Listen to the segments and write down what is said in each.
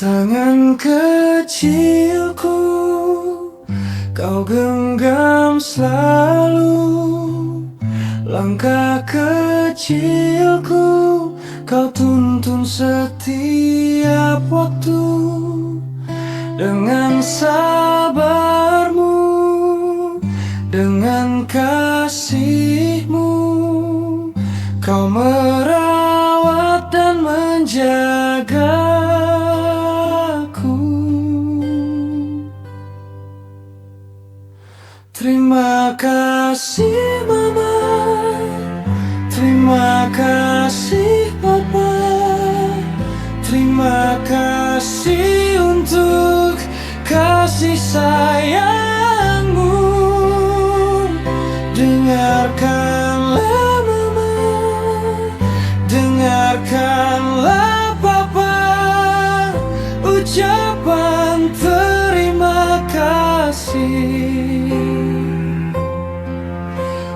Tangan kecilku kau genggam selalu, langkah kecilku kau tuntun setiap waktu. Dengan sabarmu, dengan kasihmu, kau merawat dan menjagaku. Terima kasih Mama, terima kasih Papa, terima kasih untuk kasih sayangmu. Dengarkanlah Mama, dengarkanlah Papa, ucapan terima kasih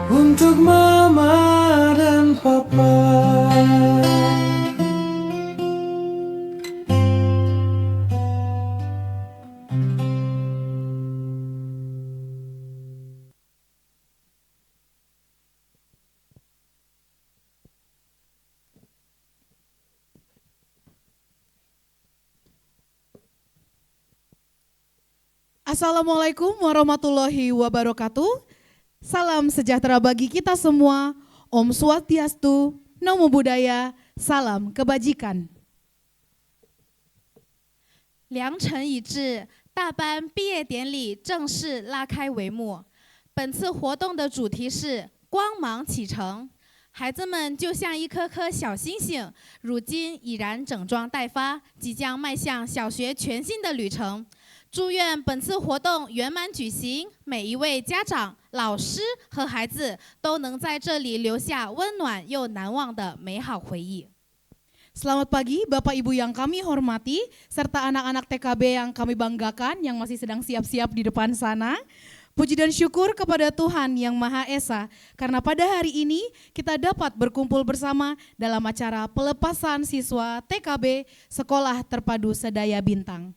untuk Mama dan Papa. Assalamualaikum warahmatullahi wabarakatuh. Salam sejahtera bagi kita semua. Om Swastiastu, Namo Buddhaya, salam kebajikan. 良辰已至，大班毕业典礼正式拉开帷幕。本次活动的主题是光芒启程，孩子们就像一颗颗小星星，如今已然整装待发，即将迈向小学全新的旅程。祝愿本次活动圆满举行，每一位家长、老师和孩子都能在这里留下温暖又难忘的美好回忆。 Selamat pagi Bapak Ibu yang kami hormati, serta anak-anak TKB yang kami banggakan yang masih sedang siap-siap di depan sana. Puji dan syukur kepada Tuhan Yang Maha Esa, karena pada hari ini kita dapat berkumpul bersama dalam acara pelepasan siswa TKB Sekolah Terpadu Sedaya Bintang.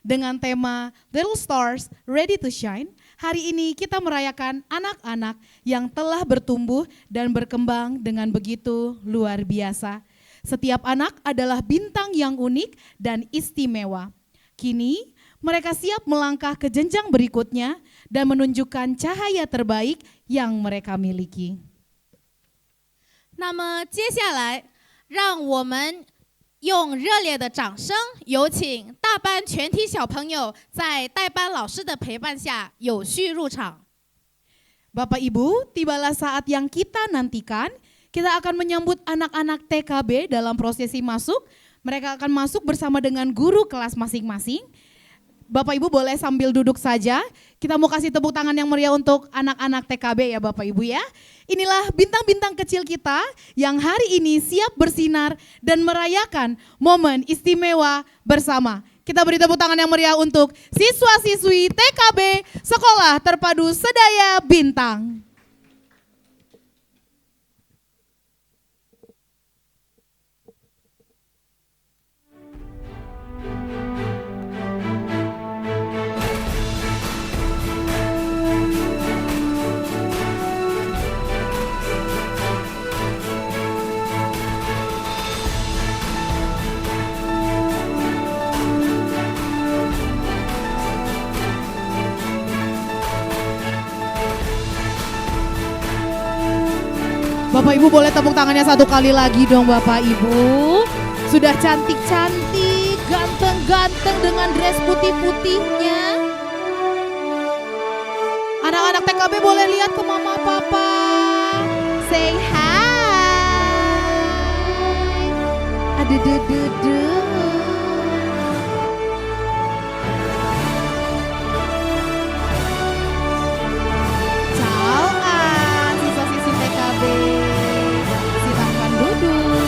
Dengan tema Little Stars Ready to Shine, hari ini kita merayakan anak-anak yang telah bertumbuh dan berkembang dengan begitu luar biasa. Setiap anak adalah bintang yang unik dan istimewa. Kini mereka siap melangkah ke jenjang berikutnya dan menunjukkan cahaya terbaik yang mereka miliki. 那么接下来，让我们用热烈的掌声，有请大班全体小朋友在代班老师的陪伴下有序入场。 Bapak Ibu, tibalah saat yang kita nantikan. Kita akan menyambut anak-anak TKB dalam prosesi masuk. Mereka akan masuk bersama dengan guru kelas masing-masing. Bapak Ibu boleh sambil duduk saja. Kita mau kasih tepuk tangan yang meriah untuk anak-anak TKB ya Bapak Ibu ya. Inilah bintang-bintang kecil kita yang hari ini siap bersinar dan merayakan momen istimewa bersama. Kita beri tepuk tangan yang meriah untuk siswa-siswi TKB Sekolah Terpadu Sedaya Bintang. Bapak Ibu boleh tepuk tangannya satu kali lagi dong Bapak Ibu. Sudah cantik-cantik, ganteng-ganteng dengan dress putih-putihnya. Anak-anak TKB boleh lihat ke Mama Papa. Say hi. Aduh. Siswa-siswi TKB, silahkan duduk.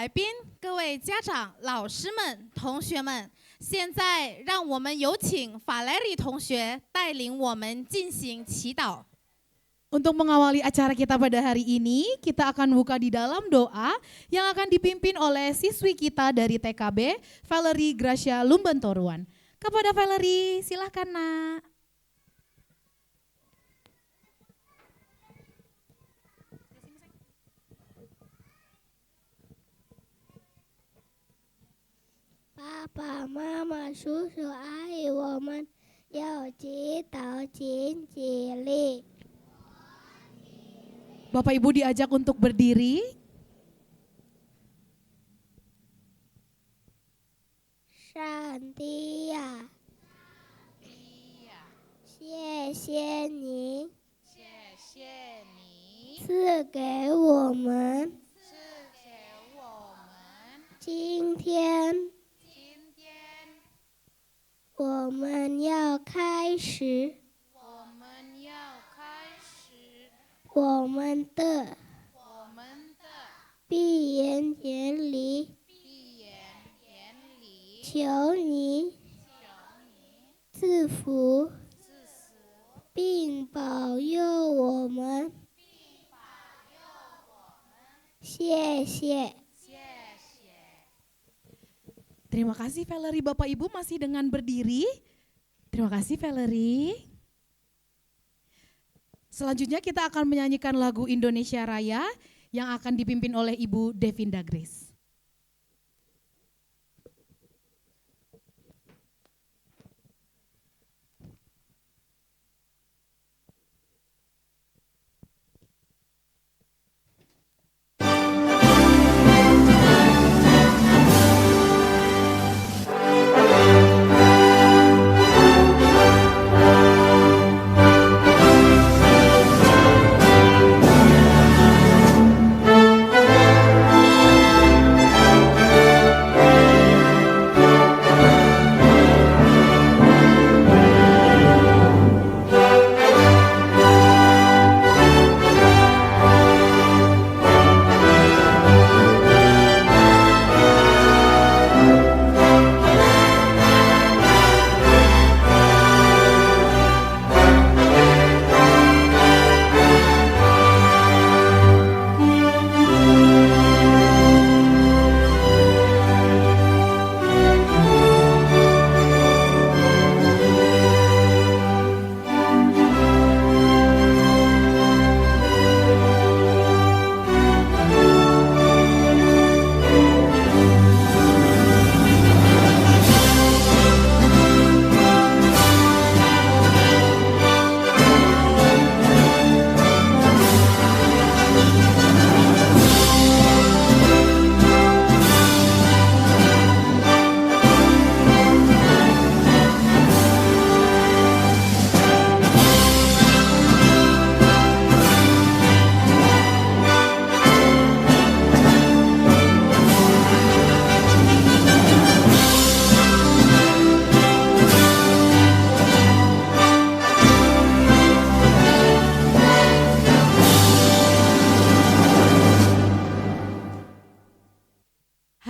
来宾、各位家长、老师们、同学们，现在让我们有请法莱里同学带领我们进行祈祷。 Untuk mengawali acara kita pada hari ini, kita akan buka di dalam doa yang akan dipimpin oleh siswi kita dari TKB, Valerie Gracia Lumbantoruan. Kepada Valerie, silahkan nak. Papa, Mama, 叔叔、阿姨，我们要祈祷，请起立。 Bapak Ibu diajak untuk berdiri. Shanti ya, 谢谢你赐给我们今天我们要开始我们的闭眼典礼，求你赐福并保佑我们，谢谢。 Terima kasih Valerie, Bapak Ibu masih dengan berdiri. Terima kasih Valerie. Selanjutnya kita akan menyanyikan lagu Indonesia Raya yang akan dipimpin oleh Ibu Devinda Grace.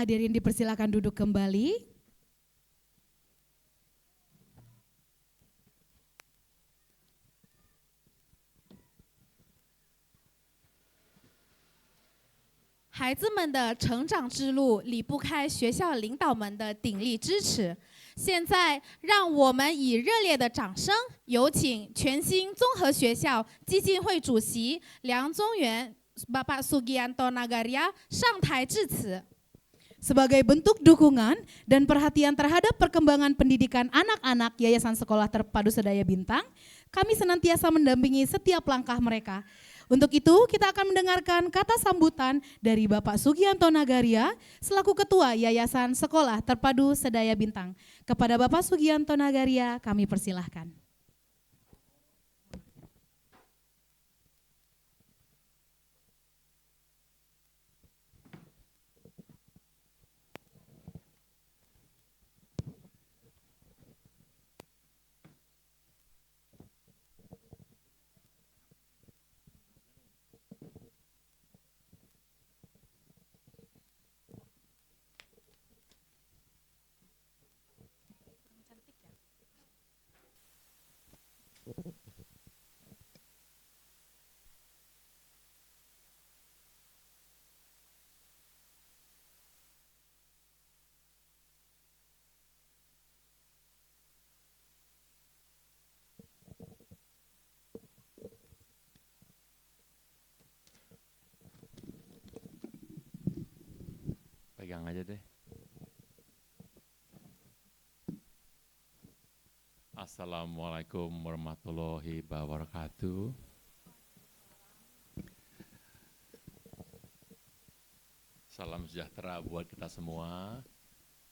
Hadirin dipersilakan duduk kembali. “孩子们的成长之路离不开学校领导们的鼎力支持。现在，让我们以热烈的掌声，有请全新综合学校基金会主席梁宗元 Bapak Sugianto Nagaria 上台致辞。 Sebagai bentuk dukungan dan perhatian terhadap perkembangan pendidikan anak-anak Yayasan Sekolah Terpadu Sedaya Bintang, kami senantiasa mendampingi setiap langkah mereka. Untuk itu, kita akan mendengarkan kata sambutan dari Bapak Sugianto Nagaria selaku Ketua Yayasan Sekolah Terpadu Sedaya Bintang. Kepada Bapak Sugianto Nagaria, kami persilahkan. Pegang aja deh. Assalamualaikum warahmatullahi wabarakatuh. Salam sejahtera buat kita semua.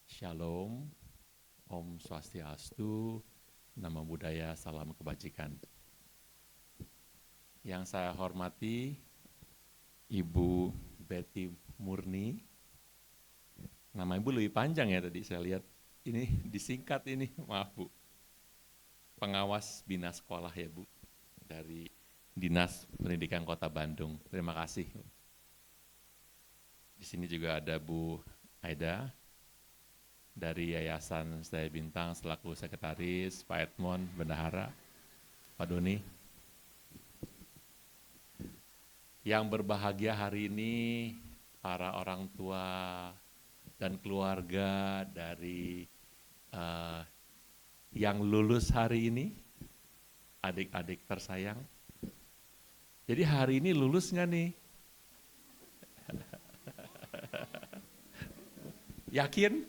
Shalom, Om Swastiastu, Namo Buddhaya, salam kebajikan. Yang saya hormati Ibu Betty Murni. Nama Ibu lebih panjang ya tadi saya lihat. Ini disingkat ini, maaf Bu. Pengawas Bina Sekolah ya Bu, dari Dinas Pendidikan Kota Bandung. Terima kasih. Di sini juga ada Bu Aida dari Yayasan Sedaya Bintang selaku sekretaris, Pak Edmond, Bendahara, Pak Doni. Yang berbahagia hari ini para orang tua dan keluarga dari yang lulus hari ini, adik-adik tersayang. Jadi hari ini lulus nggak nih? Yakin?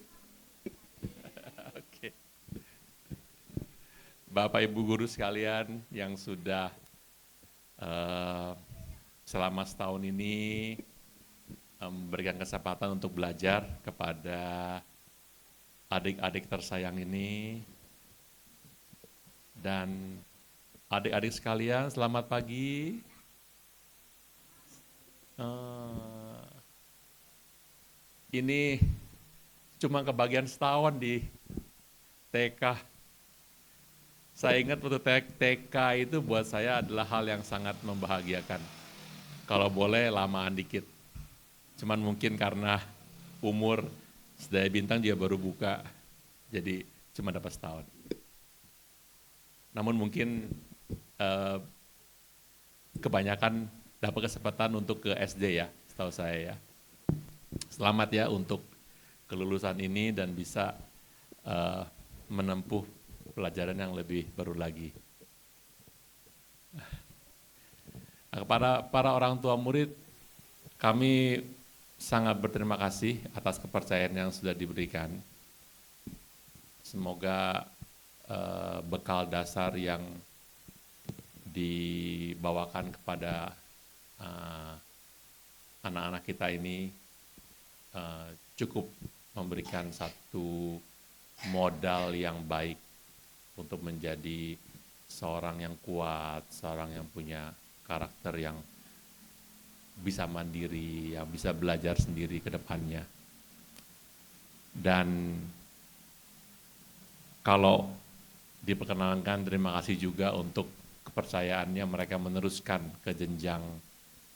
Oke. Bapak Ibu guru sekalian yang sudah selama setahun ini memberikan kesempatan untuk belajar kepada adik-adik tersayang ini. Dan adik-adik sekalian, selamat pagi. Ini cuma kebagian setahun di TK. Saya ingat waktu TK itu buat saya adalah hal yang sangat membahagiakan. Kalau boleh lamaan dikit. Cuman mungkin karena umur Sedaya Bintang dia baru buka, jadi cuma dapat setahun. Namun mungkin kebanyakan dapat kesempatan untuk ke SD ya, setahu saya ya. Selamat ya untuk kelulusan ini dan bisa menempuh pelajaran yang lebih baru lagi. Kepada para orang tua murid, kami sangat berterima kasih atas kepercayaan yang sudah diberikan. Semoga bekal dasar yang dibawakan kepada anak-anak kita ini cukup memberikan satu modal yang baik untuk menjadi seorang yang kuat, seorang yang punya karakter yang bisa mandiri, yang bisa belajar sendiri ke depannya. Dan kalau diperkenalkan, terima kasih juga untuk kepercayaannya mereka meneruskan ke jenjang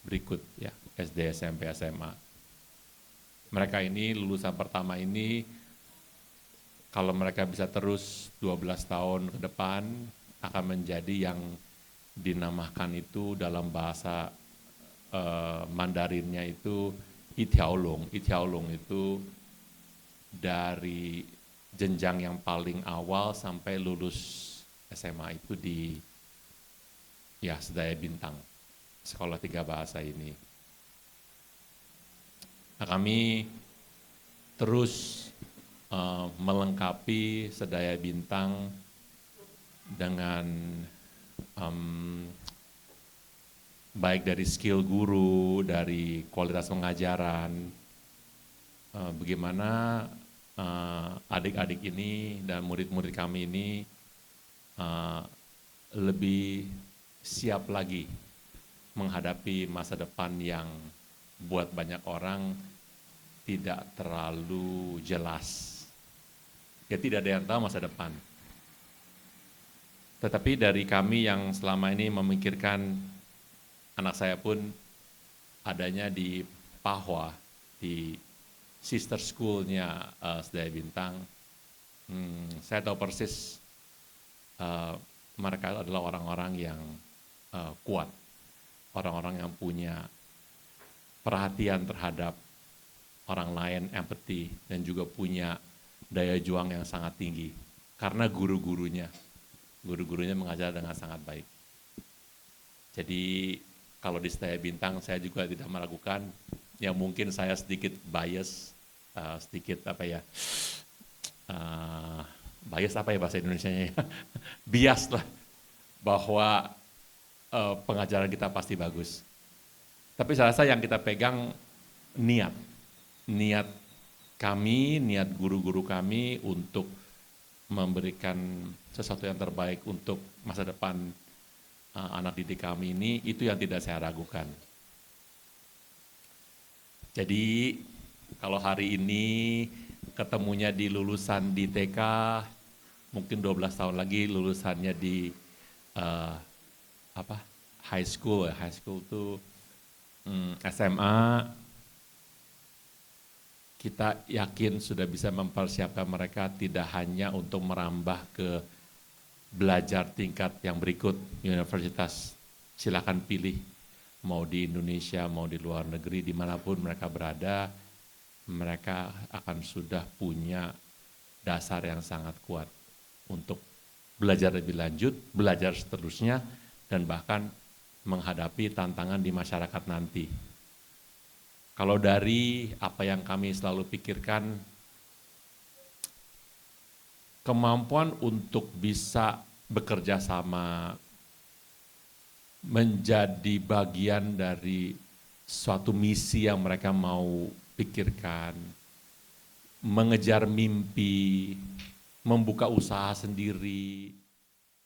berikut ya, SD, SMP, SMA. Mereka ini lulusan pertama ini kalau mereka bisa terus 12 tahun ke depan akan menjadi yang dinamakan itu dalam bahasa Mandarinnya itu Itiaolong. Itiaolong itu dari jenjang yang paling awal sampai lulus SMA itu di ya Sedaya Bintang, sekolah 3 bahasa ini. Nah, kami terus melengkapi Sedaya Bintang dengan baik dari skill guru, dari kualitas pengajaran, bagaimana adik-adik ini dan murid-murid kami ini lebih siap lagi menghadapi masa depan yang buat banyak orang tidak terlalu jelas. Ya tidak ada yang tahu masa depan. Tetapi dari kami yang selama ini memikirkan, anak saya pun adanya di Pahwa, di sister school-nya Sedaya Bintang, saya tahu persis mereka adalah orang-orang yang kuat, orang-orang yang punya perhatian terhadap orang lain, empathy, dan juga punya daya juang yang sangat tinggi. Karena guru-gurunya mengajar dengan sangat baik. Jadi kalau di Sedaya Bintang saya juga tidak meragukan, ya mungkin saya sedikit bias sedikit bias apa ya bahasa Indonesianya ya, bias lah bahwa pengajaran kita pasti bagus. Tapi saya rasa yang kita pegang niat kami, niat guru-guru kami untuk memberikan sesuatu yang terbaik untuk masa depan anak didik kami ini, itu yang tidak saya ragukan. Jadi kalau hari ini ketemunya di lulusan di TK, mungkin 12 tahun lagi lulusannya di high school itu SMA, kita yakin sudah bisa mempersiapkan mereka tidak hanya untuk merambah ke belajar tingkat yang berikut, universitas, silakan pilih, mau di Indonesia, mau di luar negeri, dimanapun mereka berada, mereka akan sudah punya dasar yang sangat kuat untuk belajar lebih lanjut, belajar seterusnya, dan bahkan menghadapi tantangan di masyarakat nanti. Kalau dari apa yang kami selalu pikirkan, kemampuan untuk bisa bekerja sama, menjadi bagian dari suatu misi yang mereka mau pikirkan, mengejar mimpi, membuka usaha sendiri,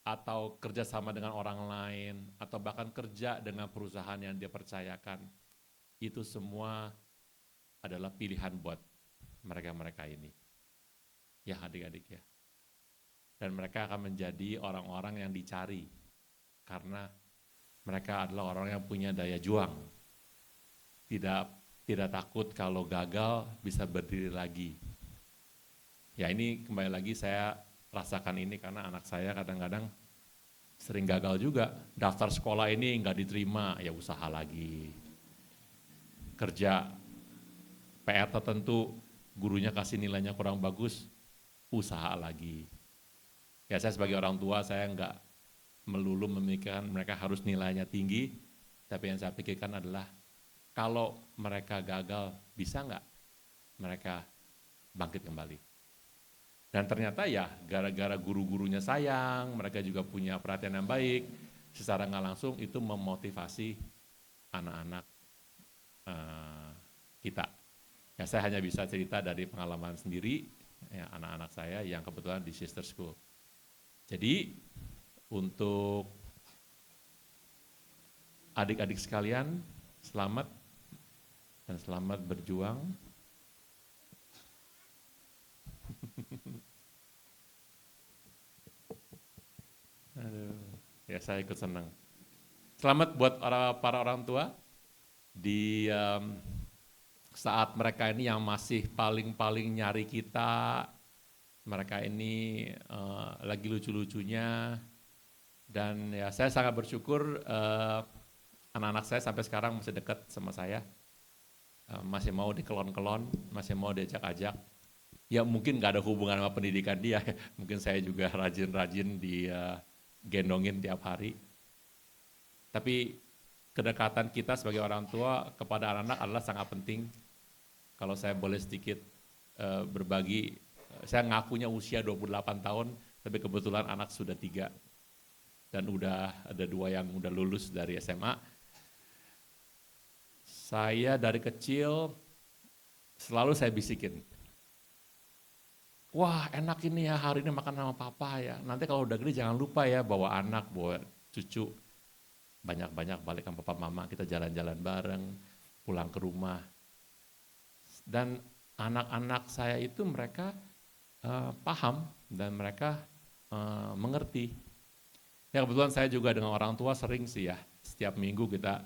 atau kerjasama dengan orang lain, atau bahkan kerja dengan perusahaan yang dia percayakan, itu semua adalah pilihan buat mereka-mereka ini. Ya adik-adik ya. Dan mereka akan menjadi orang-orang yang dicari, karena mereka adalah orang yang punya daya juang. Tidak takut kalau gagal bisa berdiri lagi. Ya ini kembali lagi saya rasakan ini karena anak saya kadang-kadang sering gagal juga. Daftar sekolah ini nggak diterima, ya usaha lagi. Kerja PR tertentu, gurunya kasih nilainya kurang bagus, usaha lagi. Ya saya sebagai orang tua, saya nggak melulu memikirkan mereka harus nilainya tinggi, tapi yang saya pikirkan adalah kalau mereka gagal, bisa nggak mereka bangkit kembali. Dan ternyata ya gara-gara guru-gurunya sayang, mereka juga punya perhatian yang baik, secara nggak langsung itu memotivasi anak-anak kita. Ya saya hanya bisa cerita dari pengalaman sendiri, ya, anak-anak saya yang kebetulan di sister school. Jadi untuk adik-adik sekalian, selamat dan selamat berjuang. Aduh, ya saya ikut senang. Selamat buat para orang tua di saat mereka ini yang masih paling nyari kita, mereka ini lagi lucu-lucunya, dan ya saya sangat bersyukur anak-anak saya sampai sekarang masih dekat sama saya, masih mau dikelon-kelon, masih mau diajak-ajak. Ya mungkin nggak ada hubungan sama pendidikan dia, mungkin saya juga rajin-rajin digendongin tiap hari. Tapi kedekatan kita sebagai orang tua kepada anak-anak adalah sangat penting. Kalau saya boleh sedikit berbagi, saya ngakunya usia 28 tahun, tapi kebetulan anak sudah 3. Dan udah ada 2 yang udah lulus dari SMA. Saya dari kecil selalu saya bisikin, wah enak ini ya hari ini makan sama papa ya, nanti kalau udah gede jangan lupa ya bawa anak, bawa cucu, banyak-banyak balik sama papa mama, kita jalan-jalan bareng, pulang ke rumah. Dan anak-anak saya itu mereka paham dan mereka mengerti. Ya kebetulan saya juga dengan orang tua sering sih ya, setiap minggu kita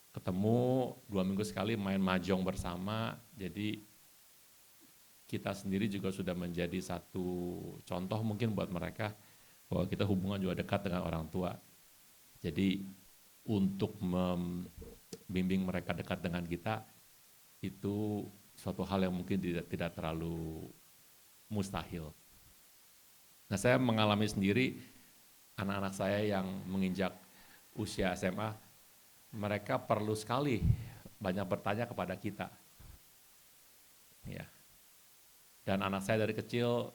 ketemu, 2 minggu sekali main mahjong bersama, jadi kita sendiri juga sudah menjadi satu contoh mungkin buat mereka, bahwa kita hubungan juga dekat dengan orang tua. Jadi untuk membimbing mereka dekat dengan kita, itu suatu hal yang mungkin tidak terlalu mustahil. Nah saya mengalami sendiri, anak-anak saya yang menginjak usia SMA, mereka perlu sekali banyak bertanya kepada kita. Ya, Dan anak saya dari kecil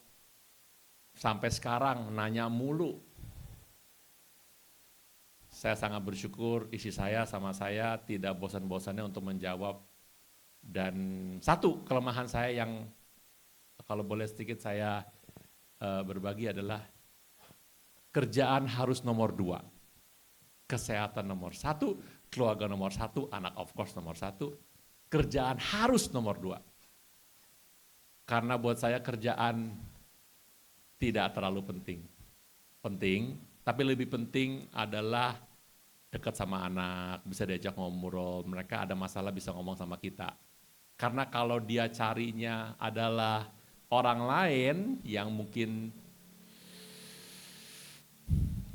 sampai sekarang nanya mulu. Saya sangat bersyukur istri saya sama saya tidak bosan-bosannya untuk menjawab. Dan satu kelemahan saya yang kalau boleh sedikit saya berbagi adalah kerjaan harus nomor 2, kesehatan nomor 1, keluarga nomor 1, anak of course nomor 1, kerjaan harus nomor 2. Karena buat saya kerjaan tidak terlalu penting. Penting, tapi lebih penting adalah dekat sama anak, bisa diajak ngobrol, mereka ada masalah bisa ngomong sama kita. Karena kalau dia carinya adalah orang lain yang mungkin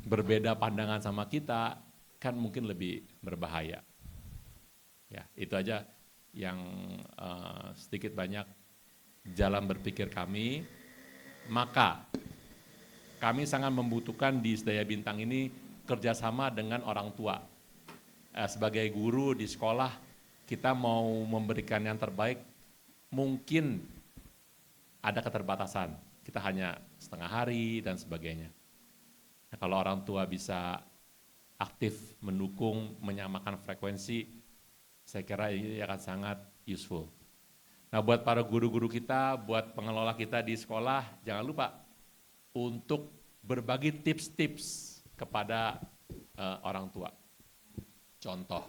berbeda pandangan sama kita, kan mungkin lebih berbahaya. Ya, itu aja yang sedikit banyak jalan berpikir kami. Maka kami sangat membutuhkan di Sedaya Bintang ini kerjasama dengan orang tua. Sebagai guru di sekolah, kita mau memberikan yang terbaik, mungkin ada keterbatasan. Kita hanya setengah hari dan sebagainya. Nah, kalau orang tua bisa aktif mendukung, menyamakan frekuensi, saya kira ini akan sangat useful. Nah, buat para guru-guru kita, buat pengelola kita di sekolah, jangan lupa untuk berbagi tips-tips kepada orang tua. Contoh,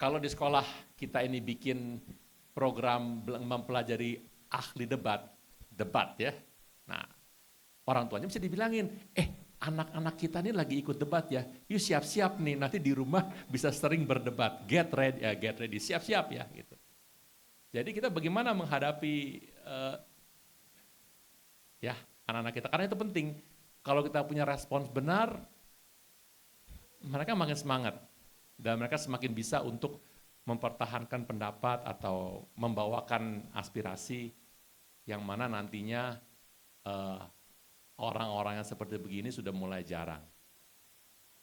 kalau di sekolah kita ini bikin program mempelajari ahli debat ya. Nah, orang tuanya bisa dibilangin, anak-anak kita ini lagi ikut debat ya, yuk siap-siap nih, nanti di rumah bisa sering berdebat, get ready, siap-siap ya gitu. Jadi kita bagaimana menghadapi ya anak-anak kita, karena itu penting. Kalau kita punya respons benar, mereka makin semangat dan mereka semakin bisa untuk mempertahankan pendapat atau membawakan aspirasi yang mana nantinya orang-orang yang seperti begini sudah mulai jarang.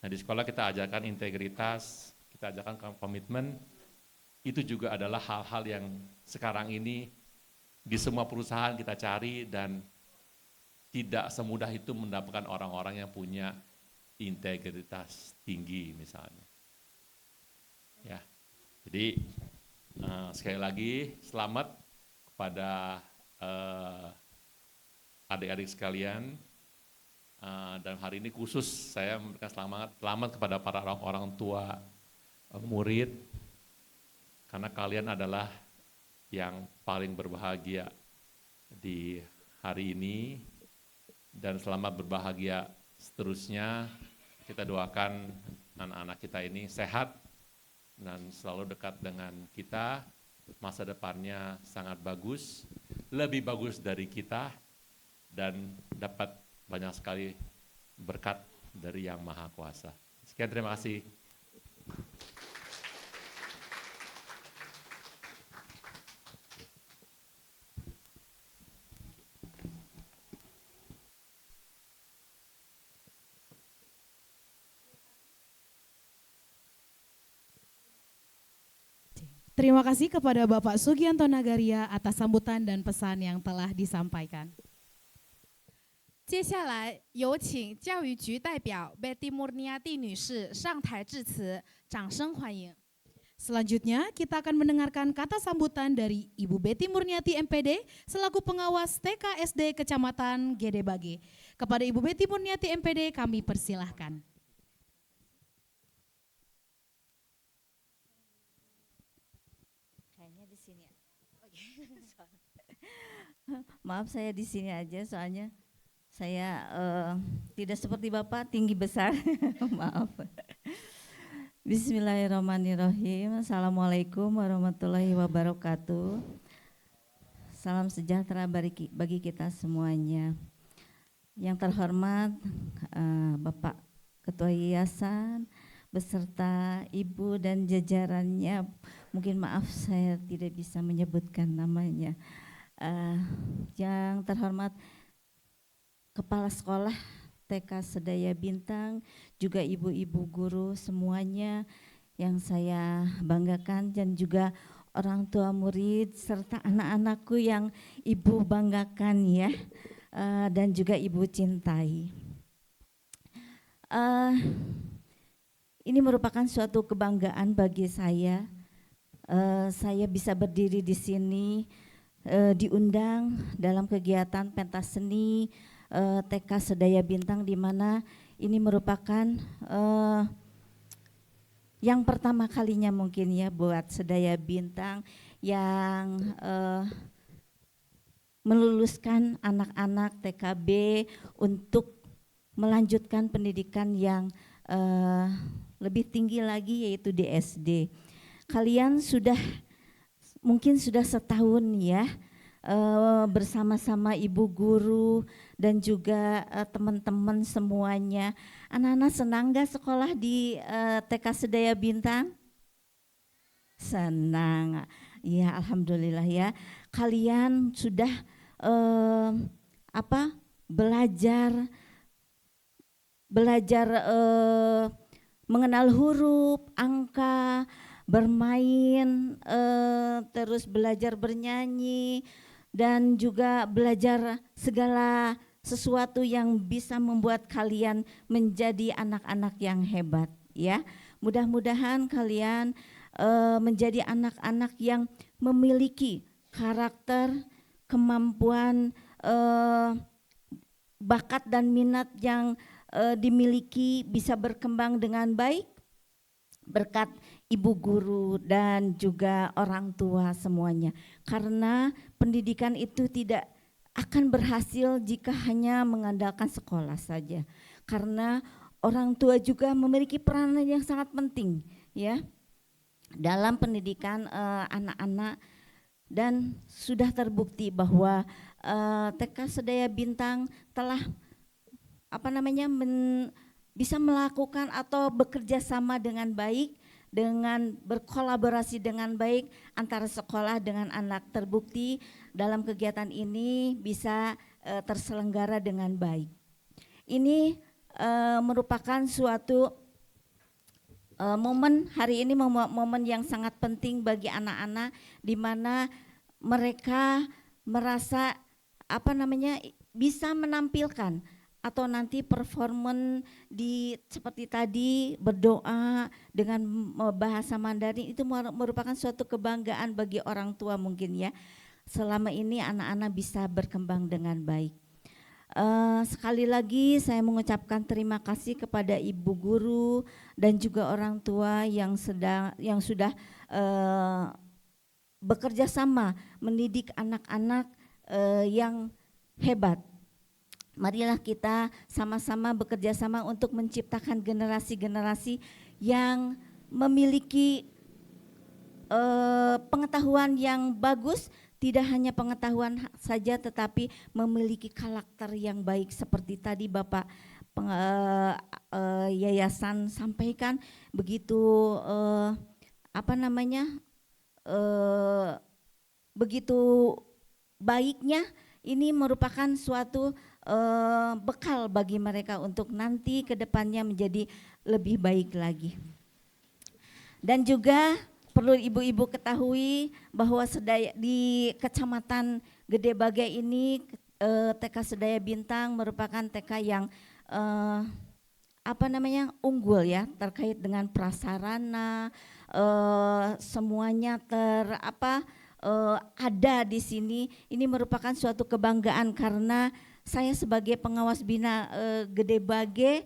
Nah, di sekolah kita ajarkan integritas, kita ajarkan komitmen. Itu juga adalah hal-hal yang sekarang ini di semua perusahaan kita cari dan tidak semudah itu mendapatkan orang-orang yang punya integritas tinggi misalnya. Ya, jadi sekali lagi selamat kepada adik-adik sekalian. Dan hari ini khusus saya memberikan selamat kepada para orang tua murid. Karena kalian adalah yang paling berbahagia di hari ini dan selamat berbahagia seterusnya. Kita doakan anak-anak kita ini sehat dan selalu dekat dengan kita. Masa depannya sangat bagus, lebih bagus dari kita dan dapat banyak sekali berkat dari Yang Maha Kuasa. Sekian, terima kasih. Terima kasih kepada Bapak Sugianto Nagaria atas sambutan dan pesan yang telah disampaikan. 接下来有请教育局代表 Betty Murniati 女士上台致辞，掌声欢迎。 Selanjutnya kita akan mendengarkan kata sambutan dari Ibu Betty Murniati MPD selaku pengawas TKSD Kecamatan Gedebage. Kepada Ibu Betty Murniati MPD kami persilahkan. Kayaknya di sini ya. Maaf saya di sini aja soalnya saya tidak seperti Bapak tinggi besar. Maaf. Bismillahirrahmanirrahim. Assalamualaikum warahmatullahi wabarakatuh. Salam sejahtera bagi kita semuanya. Yang terhormat Bapak Ketua Yayasan beserta Ibu dan jajarannya, mungkin maaf saya tidak bisa menyebutkan namanya. Yang terhormat Kepala Sekolah TK Sedaya Bintang, juga ibu-ibu guru semuanya yang saya banggakan, dan juga orang tua murid serta anak-anakku yang Ibu banggakan ya, dan juga Ibu cintai. Ini merupakan suatu kebanggaan bagi saya. Saya bisa berdiri di sini, diundang dalam kegiatan pentas seni TK Sedaya Bintang, di mana ini merupakan yang pertama kalinya mungkin ya buat Sedaya Bintang yang meluluskan anak-anak TKB untuk melanjutkan pendidikan yang lebih tinggi lagi, yaitu di SD. Kalian mungkin sudah setahun ya bersama-sama ibu guru dan juga teman-teman semuanya. Anak-anak senang gak sekolah di TK Sedaya Bintang? Senang, ya alhamdulillah ya. Kalian sudah belajar mengenal huruf, angka, bermain, terus belajar bernyanyi, dan juga belajar segala sesuatu yang bisa membuat kalian menjadi anak-anak yang hebat ya. Mudah-mudahan kalian menjadi anak-anak yang memiliki karakter, kemampuan, bakat dan minat yang dimiliki bisa berkembang dengan baik berkat ibu guru dan juga orang tua semuanya. Karena pendidikan itu tidak akan berhasil jika hanya mengandalkan sekolah saja. Karena orang tua juga memiliki peranan yang sangat penting ya dalam pendidikan anak-anak, dan sudah terbukti bahwa TK Sedaya Bintang telah bisa melakukan atau bekerja sama dengan baik, dengan berkolaborasi dengan baik antara sekolah dengan anak. Terbukti dalam kegiatan ini bisa terselenggara dengan baik. Ini merupakan suatu momen hari ini, momen yang sangat penting bagi anak-anak, di mana mereka merasa bisa menampilkan atau nanti performan seperti tadi berdoa dengan bahasa Mandarin. Itu merupakan suatu kebanggaan bagi orang tua mungkin ya. Selama ini anak-anak bisa berkembang dengan baik. Sekali lagi saya mengucapkan terima kasih kepada ibu guru dan juga orang tua yang sudah bekerja sama mendidik anak-anak yang hebat. Marilah kita sama-sama bekerja sama untuk menciptakan generasi-generasi yang memiliki pengetahuan yang bagus, tidak hanya pengetahuan saja tetapi memiliki karakter yang baik seperti tadi Bapak yayasan sampaikan. Begitu begitu baiknya. Ini merupakan suatu bekal bagi mereka untuk nanti ke depannya menjadi lebih baik lagi. Dan juga perlu ibu-ibu ketahui bahwa di Kecamatan Gede Bagé ini TK Sedaya Bintang merupakan TK yang unggul ya, terkait dengan prasarana, semuanya ada di sini. Ini merupakan suatu kebanggaan karena saya sebagai pengawas bina Gede Bagé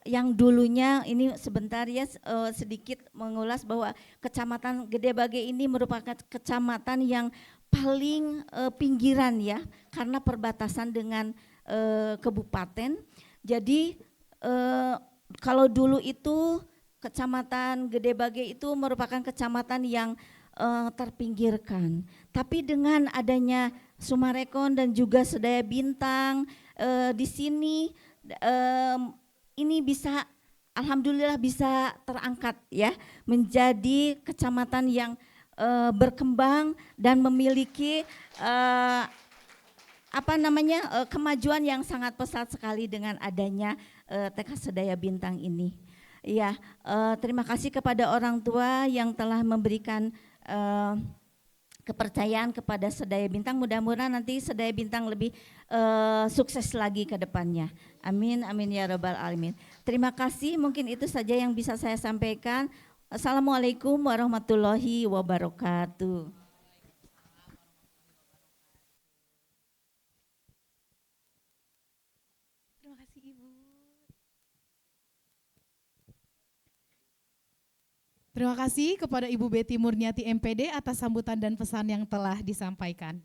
yang dulunya, ini sebentar ya sedikit mengulas bahwa Kecamatan Gede Bagé ini merupakan kecamatan yang paling pinggiran ya, karena perbatasan dengan kabupaten. Jadi kalau dulu itu Kecamatan Gede Bagé itu merupakan kecamatan yang terpinggirkan. Tapi dengan adanya Sumarekon dan juga Sedaya Bintang di sini, ini bisa, alhamdulillah bisa terangkat ya menjadi kecamatan yang berkembang dan memiliki kemajuan yang sangat pesat sekali dengan adanya TK Sedaya Bintang ini. Ya, terima kasih kepada orang tua yang telah memberikan kepercayaan kepada Sedaya Bintang. Mudah-mudahan nanti Sedaya Bintang lebih sukses lagi ke depannya. Amin, amin ya rabbal alamin. Terima kasih, mungkin itu saja yang bisa saya sampaikan. Assalamualaikum warahmatullahi wabarakatuh. Terima kasih Ibu. Terima kasih kepada Ibu Betty Murniati MPD atas sambutan dan pesan yang telah disampaikan.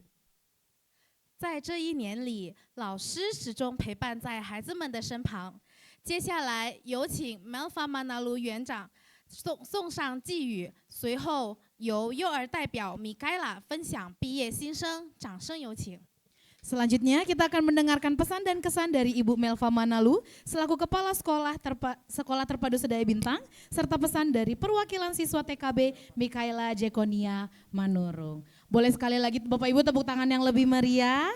在这一年里，老师始终陪伴在孩子们的身旁。接下来有请 Melfa Manalu 园长送上寄语，随后由幼儿代表 Mikaela 分享毕业新生，掌声有请。 Selanjutnya kita akan mendengarkan pesan dan kesan dari Ibu Melfa Manalu selaku Kepala Sekolah Terpadu Sedaya Bintang serta pesan dari perwakilan siswa TKB Mikaela Jekonia Manurung. Boleh sekali lagi Bapak Ibu tepuk tangan yang lebih meriah.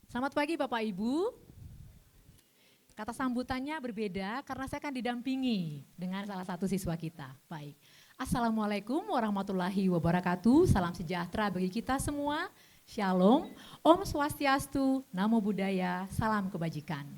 Selamat pagi Bapak Ibu. Kata sambutannya berbeda karena saya akan didampingi dengan salah satu siswa kita. Baik. Assalamualaikum warahmatullahi wabarakatuh. Salam sejahtera bagi kita semua. Shalom. Om Swastiastu. Namo Buddhaya. Salam kebajikan.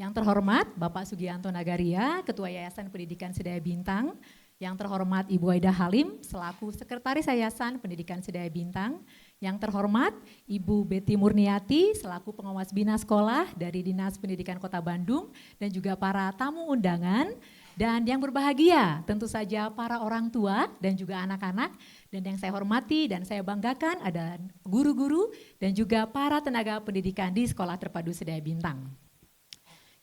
Yang terhormat Bapak Sugianto Nagaria, Ketua Yayasan Pendidikan Sedaya Bintang. Yang terhormat Ibu Aida Halim, selaku Sekretaris Yayasan Pendidikan Sedaya Bintang. Yang terhormat Ibu Betty Murniati, selaku Pengawas Bina Sekolah dari Dinas Pendidikan Kota Bandung. Dan juga para tamu undangan. Dan yang berbahagia tentu saja para orang tua dan juga anak-anak. Dan yang saya hormati dan saya banggakan adalah guru-guru dan juga para tenaga pendidikan di Sekolah Terpadu Sedaya Bintang.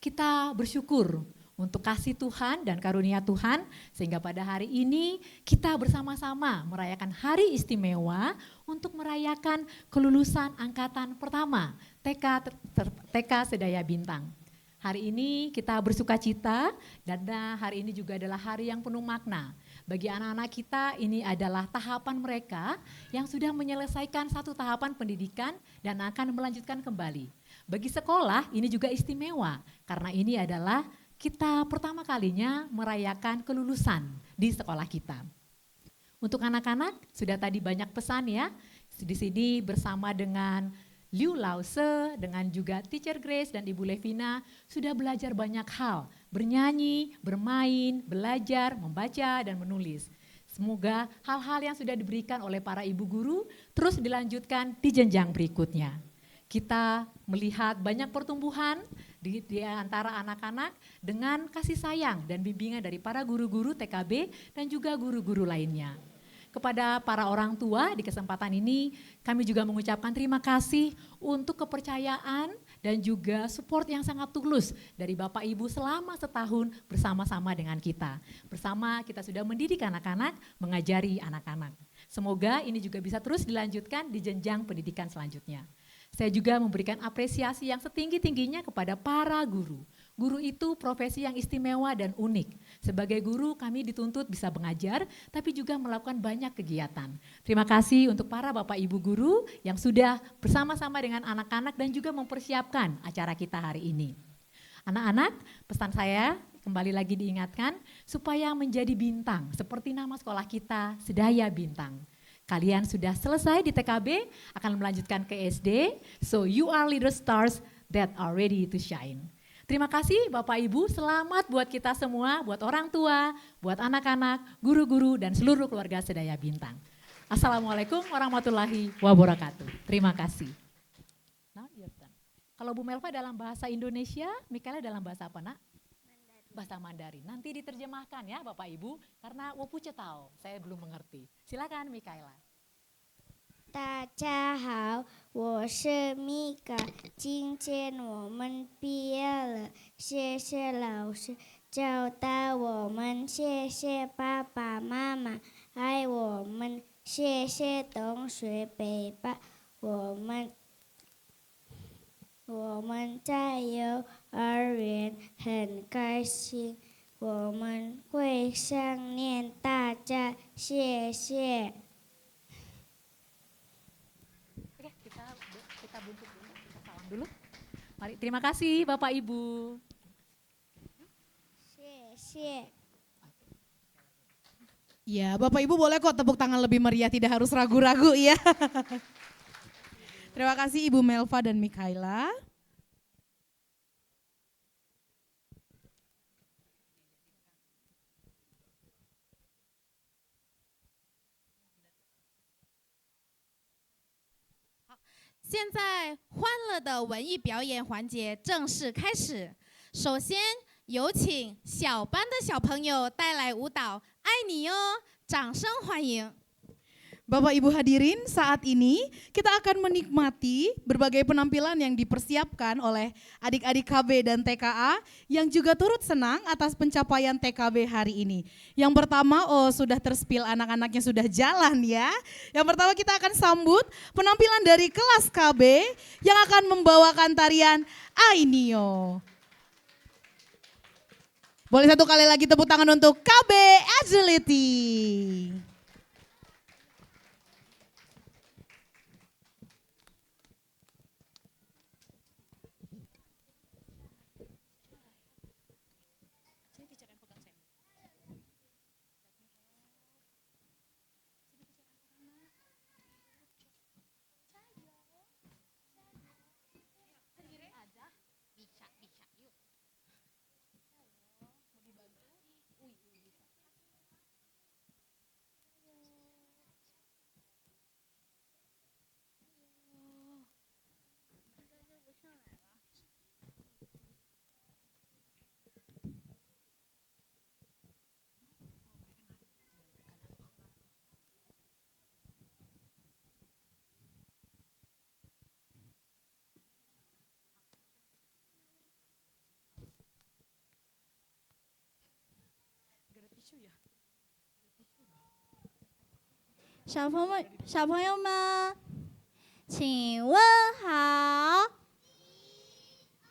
Kita bersyukur untuk kasih Tuhan dan karunia Tuhan sehingga pada hari ini kita bersama-sama merayakan hari istimewa untuk merayakan kelulusan angkatan pertama TK Sedaya Bintang. Hari ini kita bersuka cita dan hari ini juga adalah hari yang penuh makna. Bagi anak-anak kita ini adalah tahapan mereka yang sudah menyelesaikan satu tahapan pendidikan dan akan melanjutkan kembali. Bagi sekolah ini juga istimewa karena ini adalah kita pertama kalinya merayakan kelulusan di sekolah kita. Untuk anak-anak sudah tadi banyak pesan ya, di sini bersama dengan Liu Lause, dengan juga Teacher Grace dan Ibu Levina sudah belajar banyak hal, bernyanyi, bermain, belajar, membaca dan menulis. Semoga hal-hal yang sudah diberikan oleh para ibu guru terus dilanjutkan di jenjang berikutnya. Kita melihat banyak pertumbuhan di antara anak-anak dengan kasih sayang dan bimbingan dari para guru-guru TKB dan juga guru-guru lainnya. Kepada para orang tua di kesempatan ini kami juga mengucapkan terima kasih untuk kepercayaan dan juga support yang sangat tulus dari Bapak Ibu selama setahun bersama-sama dengan kita. Bersama kita sudah mendidik anak-anak, mengajari anak-anak. Semoga ini juga bisa terus dilanjutkan di jenjang pendidikan selanjutnya. Saya juga memberikan apresiasi yang setinggi-tingginya kepada para guru. Guru itu profesi yang istimewa dan unik. Sebagai guru kami dituntut bisa mengajar, tapi juga melakukan banyak kegiatan. Terima kasih untuk para Bapak Ibu guru yang sudah bersama-sama dengan anak-anak dan juga mempersiapkan acara kita hari ini. Anak-anak, pesan saya kembali lagi diingatkan supaya menjadi bintang seperti nama sekolah kita, Sedaya Bintang. Kalian sudah selesai di TKB, akan melanjutkan ke SD, so you are leader stars that are ready to shine. Terima kasih Bapak Ibu, selamat buat kita semua, buat orang tua, buat anak-anak, guru-guru, dan seluruh keluarga Sedaya Bintang. Assalamualaikum warahmatullahi wabarakatuh. Terima kasih. Nah, kalau Bu Melva dalam bahasa Indonesia, Mikaela dalam bahasa apa nak? Bahasa Mandarin. Nanti diterjemahkan ya Bapak Ibu, karena Wopuce tahu, saya belum mengerti. Silakan Mikaela. 大家好，我是米卡。今天我们毕业了，谢谢老师教导我们，谢谢爸爸妈妈爱我们，谢谢同学陪伴我们。我们在幼儿园很开心，我们会想念大家，谢谢。 Oke, kita buntuk dulu, kita salam dulu. Mari, terima kasih Bapak Ibu. 谢谢。 Ya, Bapak Ibu boleh kok tepuk tangan lebih meriah, tidak harus ragu-ragu ya. Terima kasih Ibu Melva dan Mikaela. .现在欢乐的文艺表演环节正式开始。首先有请小班的小朋友带来舞蹈《爱你哟》，掌声欢迎。 Bapak Ibu hadirin, saat ini kita akan menikmati berbagai penampilan yang dipersiapkan oleh adik-adik KB dan TKA yang juga turut senang atas pencapaian TKB hari ini. Yang pertama, sudah terspil anak-anaknya sudah jalan ya. Yang pertama kita akan sambut penampilan dari kelas KB yang akan membawakan tarian Ainio. Boleh satu kali lagi tepuk tangan untuk KB Agility. Tisu ya? 小朋友们，请问好。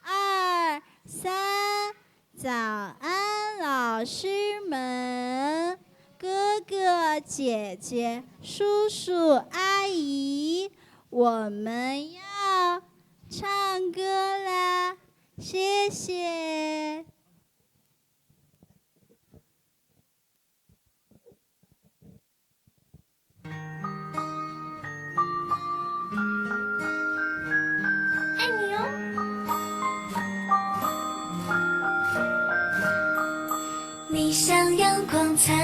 1、2、3，早安，老师们，哥哥姐姐、叔叔阿姨，我们要唱歌啦，谢谢。 你像阳光灿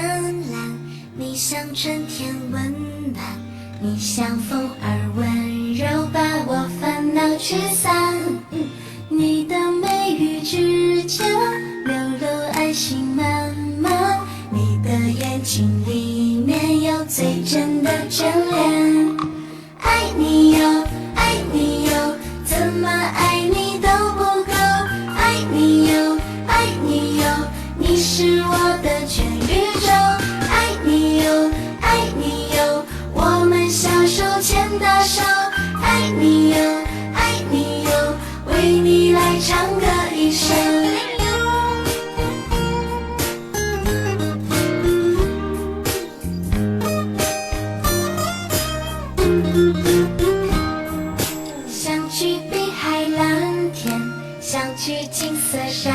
烂，你像春天温暖，你像风儿温柔，把我烦恼驱散。你的眉宇之间流露爱心满满，你的眼睛里面有最真的眷恋。爱你哟，爱你哟，怎么爱你都不够。爱你哟，爱你哟。 你是我的全宇宙，爱你哟，爱你哟，我们小手牵大手，爱你哟，爱你哟，为你来唱歌一生。想去碧海蓝天，想去金色沙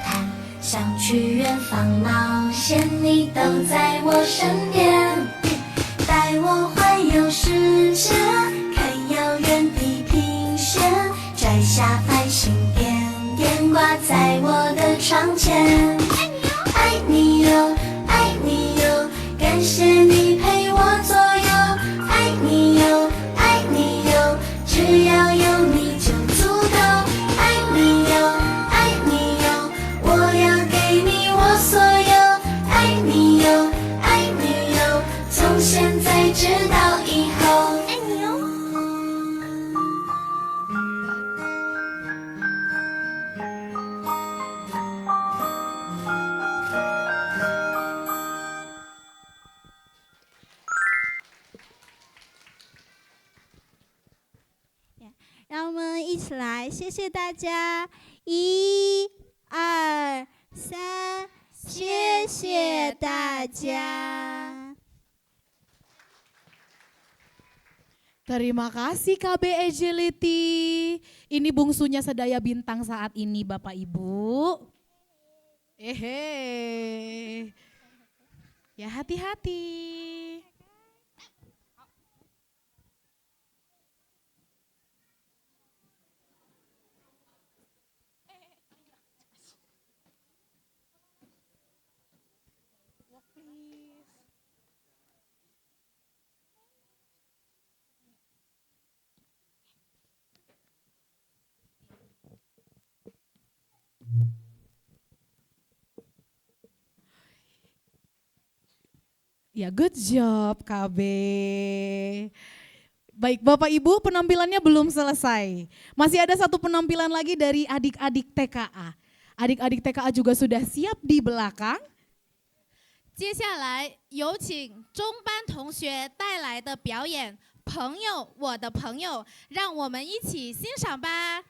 滩。 想去远方冒险，你都在我身边，带我环游世界，看遥远地平线，摘下繁星点点挂在我的窗前。爱你哟，爱你哟，感谢你陪我左右。爱你哟，爱你哟，只要有你就足够。爱你哟，爱你哟，我要。 所有爱你哟，爱你哟，从现在直到以后。爱你哟。让我们一起来，谢谢大家。1、2、3。 谢谢大家。 Terima kasih KB Agility. Ini bungsunya sedaya bintang saat ini Bapak Ibu. Ya hati-hati. Ya, good job KB. Baik, Bapak Ibu, penampilannya belum selesai. Masih ada satu penampilan lagi dari adik-adik TKA. Adik-adik TKA juga sudah siap di belakang. 接下来有请中班同学带来的表演《朋友，我的朋友》，让我们一起欣赏吧。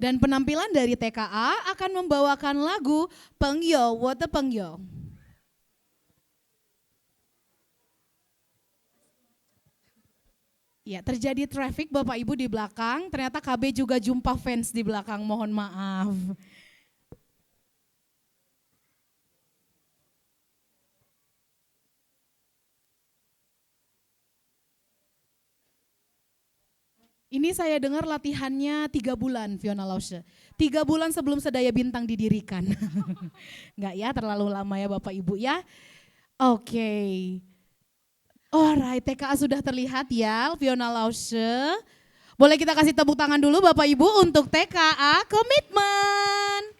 Dan penampilan dari TKA akan membawakan lagu Pengyo, Wo de Pengyo. Ya, terjadi traffic Bapak Ibu di belakang, ternyata KB juga jumpa fans di belakang, mohon maaf. Ini saya dengar latihannya 3 bulan Fiona Lause. 3 bulan sebelum Sedaya Bintang didirikan. Enggak ya, terlalu lama ya Bapak Ibu ya. Oke. Alright, TKA sudah terlihat ya Fiona Lause. Boleh kita kasih tepuk tangan dulu Bapak Ibu untuk TKA Komitmen.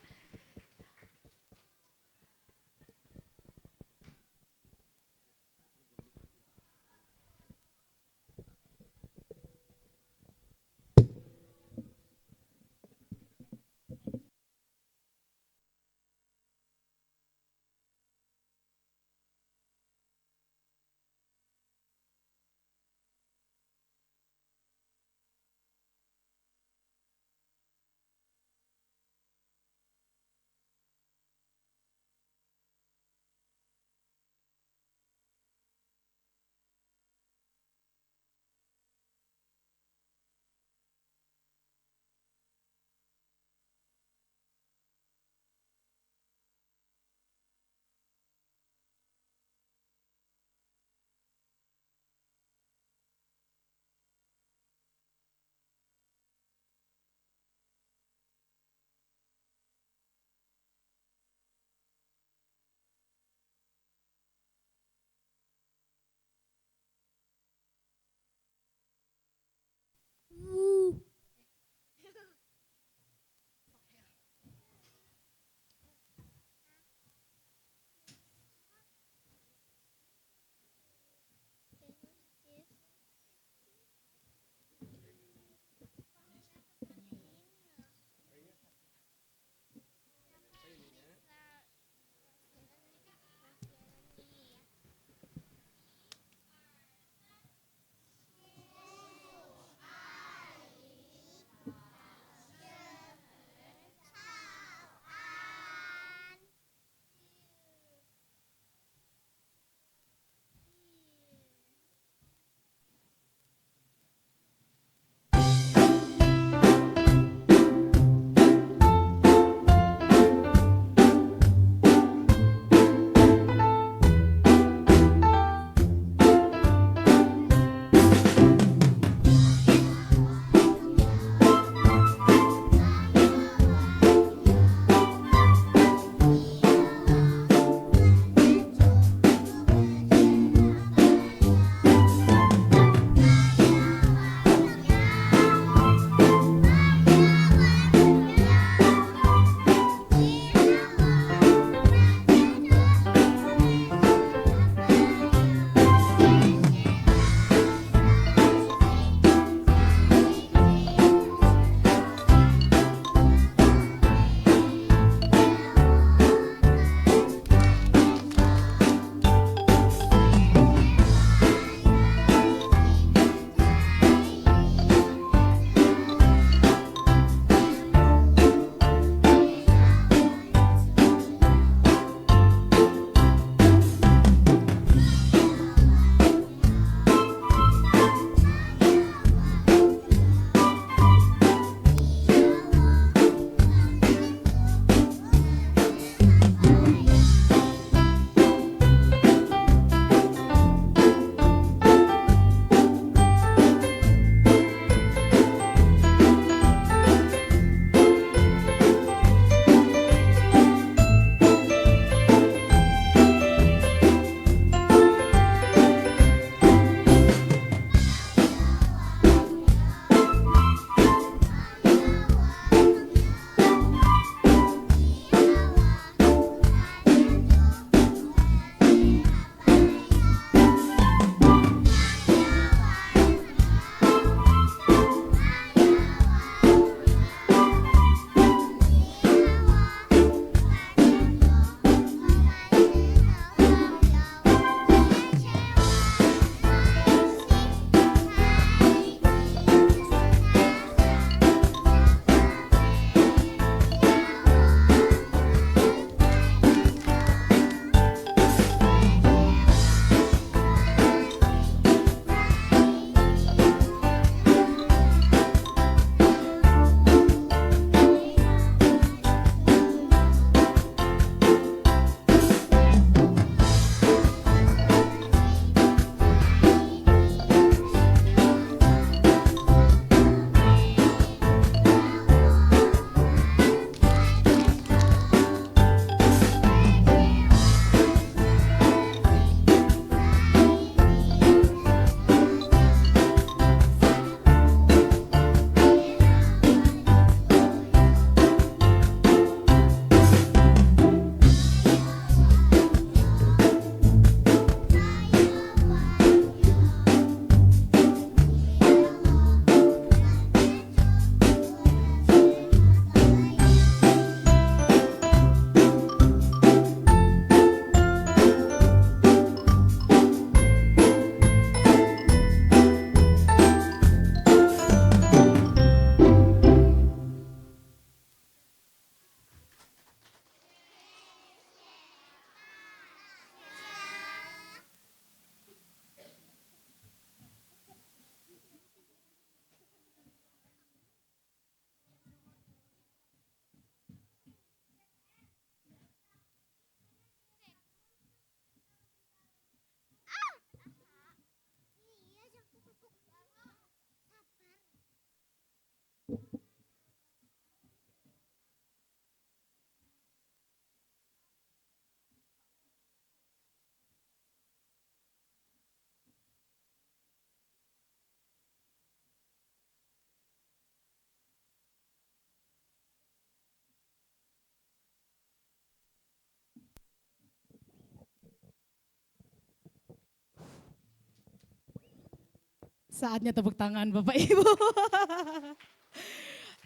Saatnya tepuk tangan Bapak Ibu.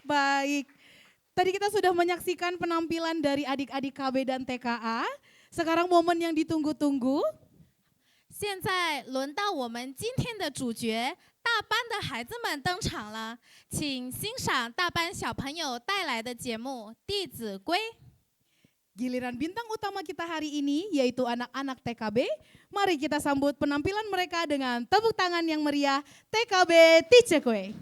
Baik, tadi kita sudah menyaksikan penampilan dari adik-adik KB dan TKA. Sekarang momen yang ditunggu-tunggu. 现在轮到我们今天的主角，大班的孩子们登场了，请欣赏大班小朋友带来的节目《弟子规》。 Giliran bintang utama kita hari ini yaitu anak-anak TKB. Mari kita sambut penampilan mereka dengan tepuk tangan yang meriah. TKB Ticekwe.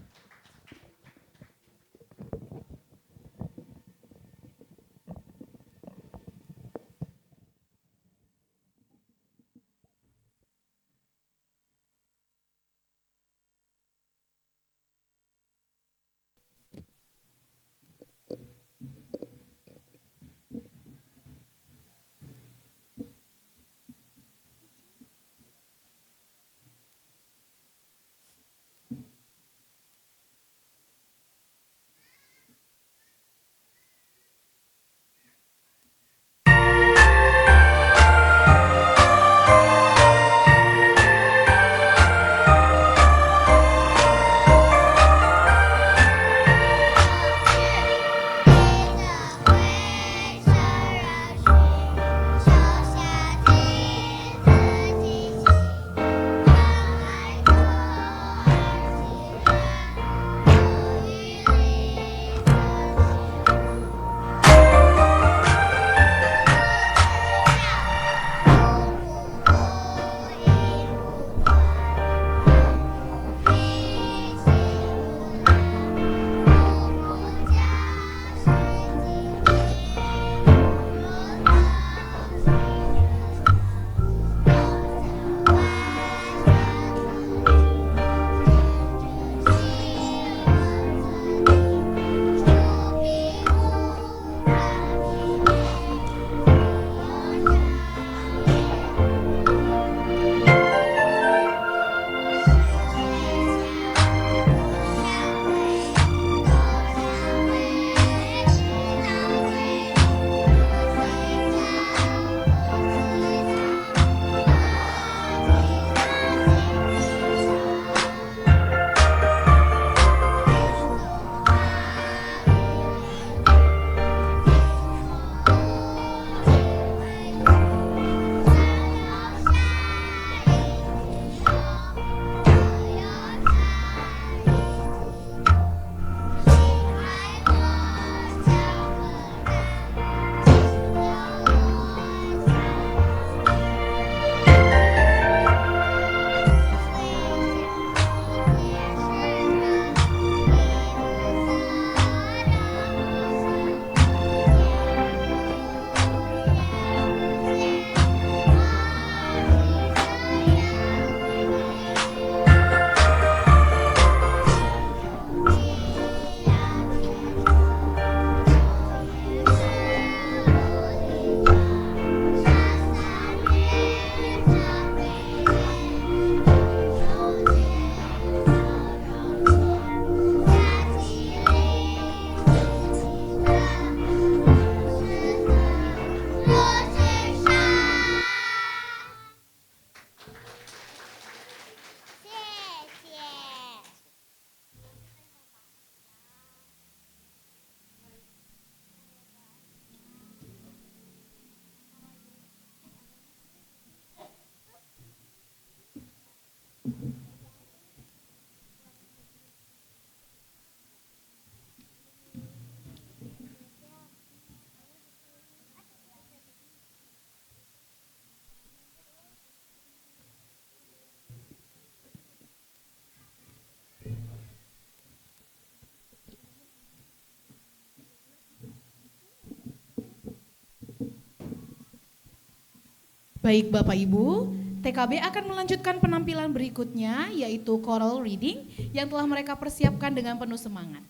Baik Bapak Ibu, TKB akan melanjutkan penampilan berikutnya yaitu choral reading yang telah mereka persiapkan dengan penuh semangat.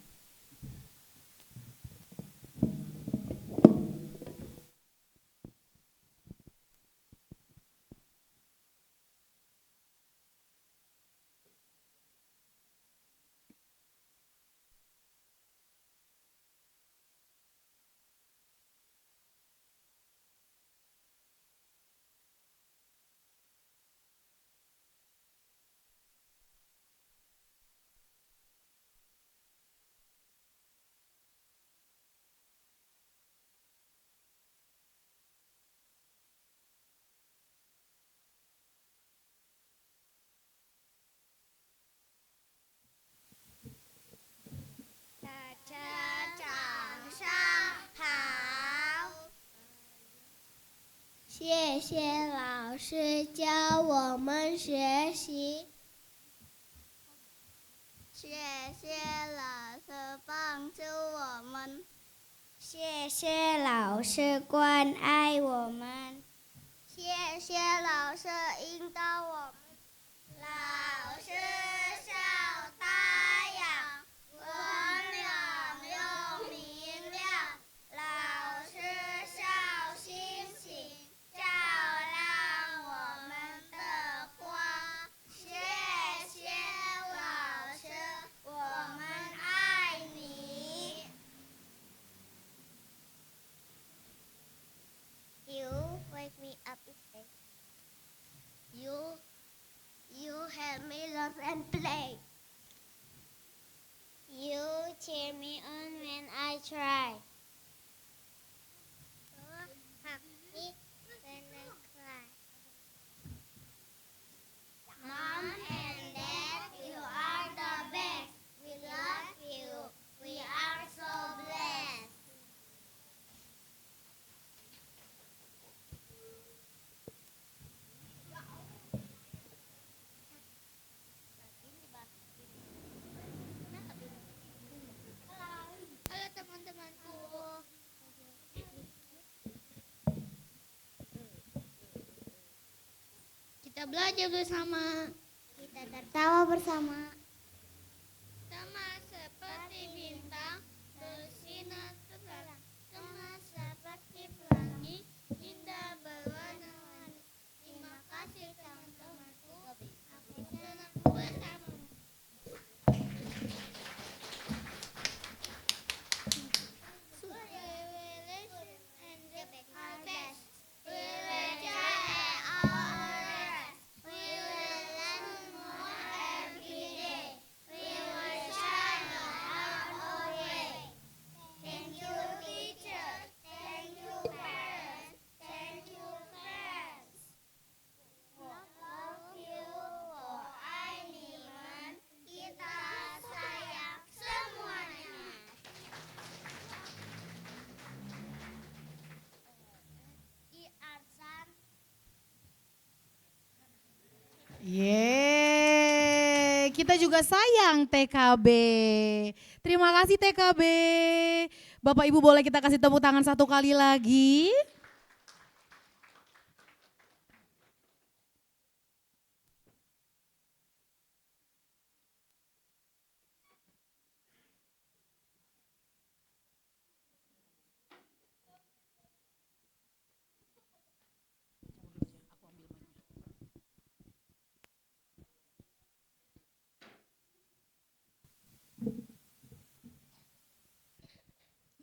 谢老师教我们学习，谢谢老师帮助我们，谢谢老师关爱我们，谢谢老师引导我们。老师像太阳，光亮又明亮；老师像星星，照亮我们的光。谢谢老师，我们爱你。You wake me up each day. You help me learn and play. You cheer me on when I try. You hug me when I cry. Mom and Dad, you are the best. We love you. We are so blessed. Halo teman-temanku. Kita belajar bersama. Kita tertawa bersama. Sama seperti bintang bersinar terang. Sama seperti pelangi indah berwarna-warni. Terima kasih teman-temanku. Aku senang bersama. Yeay, kita juga sayang TKB. Terima kasih TKB. Bapak Ibu boleh kita kasih tepuk tangan satu kali lagi.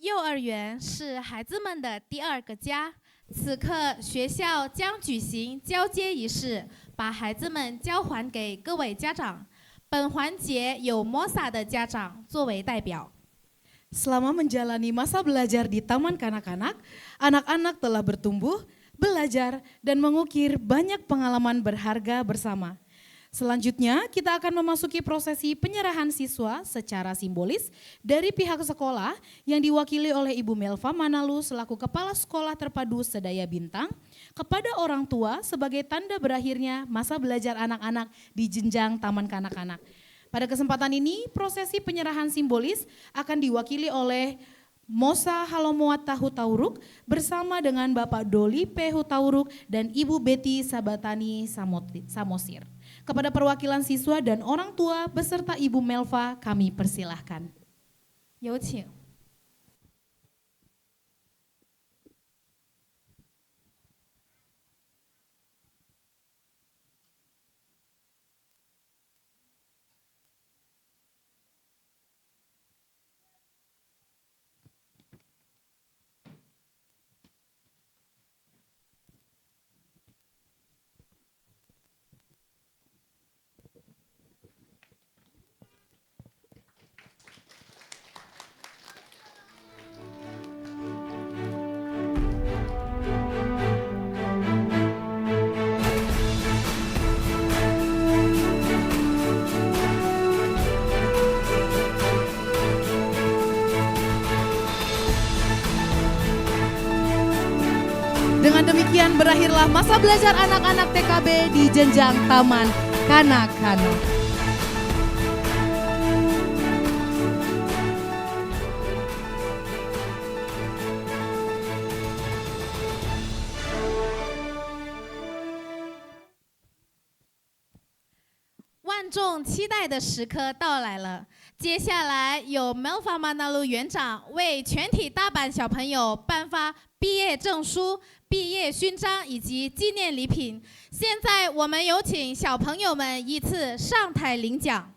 幼儿园是孩子们的第二个家。此刻，学校将举行交接仪式，把孩子们交还给各位家长。本环节有 MOSA 的家长作为代表。 Selama menjalani masa belajar di Taman Kanak-kanak, anak-anak telah bertumbuh, belajar, dan mengukir banyak pengalaman berharga bersama. Selanjutnya, kita akan memasuki prosesi penyerahan siswa secara simbolis dari pihak sekolah yang diwakili oleh Ibu Melva Manalu selaku Kepala Sekolah Terpadu Sedaya Bintang kepada orang tua sebagai tanda berakhirnya masa belajar anak-anak di jenjang Taman Kanak-kanak. Pada kesempatan ini, prosesi penyerahan simbolis akan diwakili oleh Mosa Halomoata Hutauruk bersama dengan Bapak Doli P. Hutauruk dan Ibu Betty Sabatani Samosir. Kepada perwakilan siswa dan orang tua beserta Ibu Melva kami persilahkan. 有请。Dan berakhirlah masa belajar anak-anak TKB di jenjang taman kanak-kanak.万众期待的时刻到来了，接下来由 Melfa Manalu 园长为全体大班小朋友颁发毕业证书、毕业勋章以及纪念礼品。现在我们有请小朋友们依次上台领奖。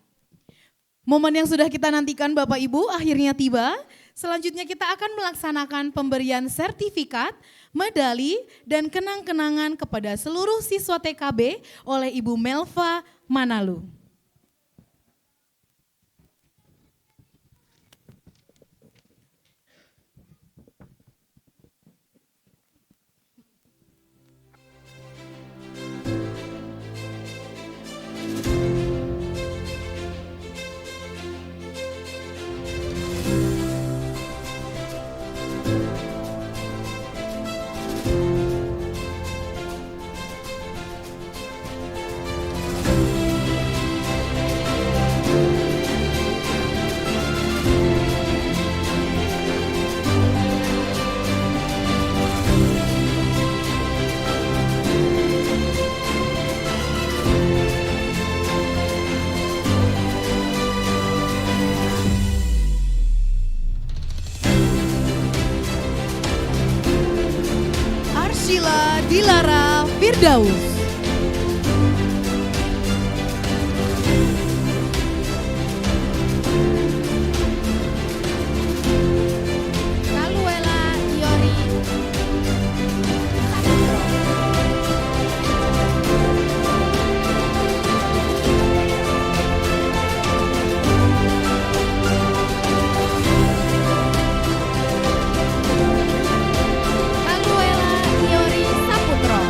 Momen yang sudah kita nantikan Bapak Ibu akhirnya tiba. Selanjutnya kita akan melaksanakan pemberian sertifikat, medali, dan kenang-kenangan kepada seluruh siswa TKB oleh Ibu Melfa Manalu. Arsila Dilara Firdaus. Kaluela Yori Kaluela Yori Saputro.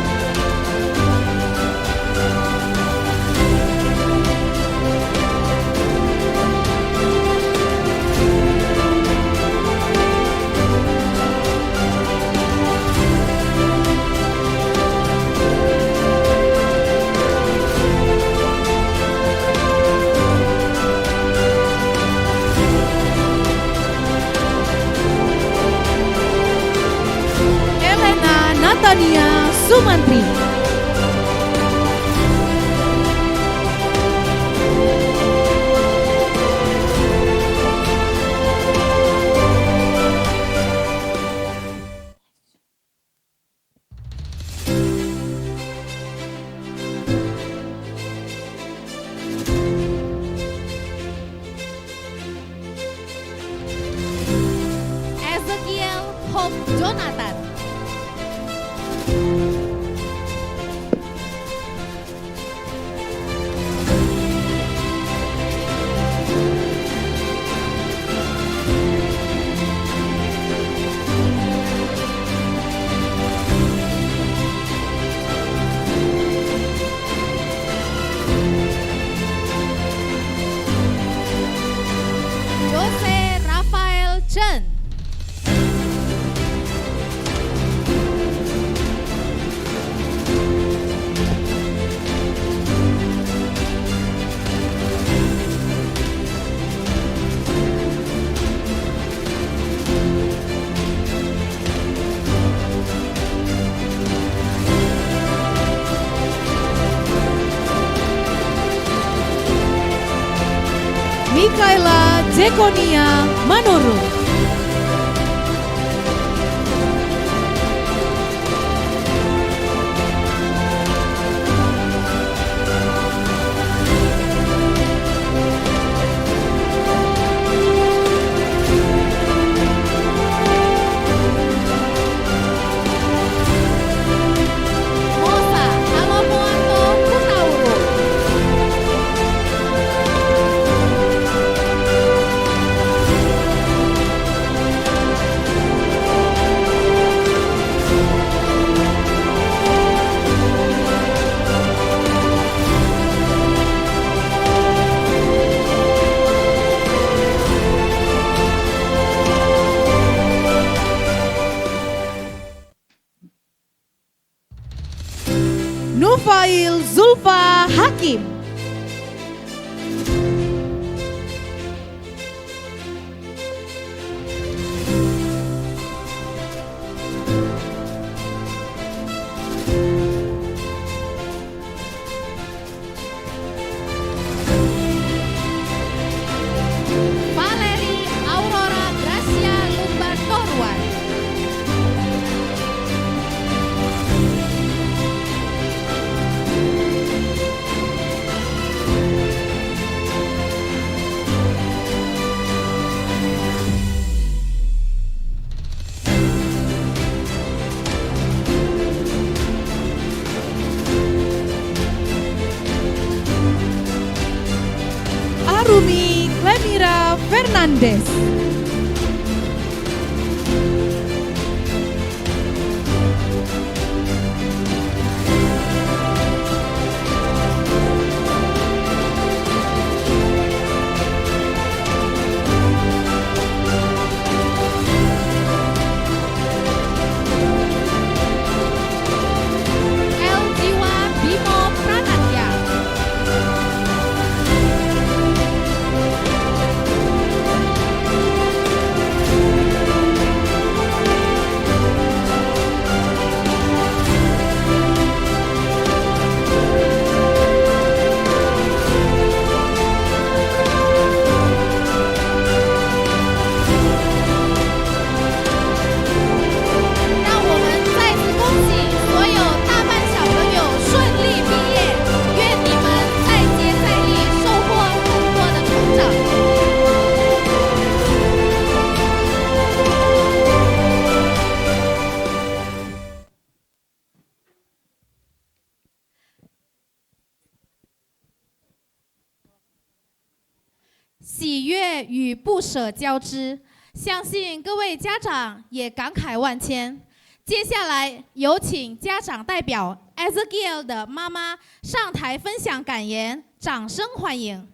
Elena Natania Sumantri. Ezekiel Hope Jonathan. Jose Rafael Chen. Mikaela Jekonia Manuru. Mosa Halomoanto Kutauru. Zulfa Hakim. Valeri Aurora Gracia Lumban Torwan. Arumi Clemira Fernandez. El Jiwa Bimo Pranatya.喜悦与不舍交织，相信各位家长也感慨万千。接下来有请家长代表 Ezekiel 的妈妈上台分享感言，掌声欢迎。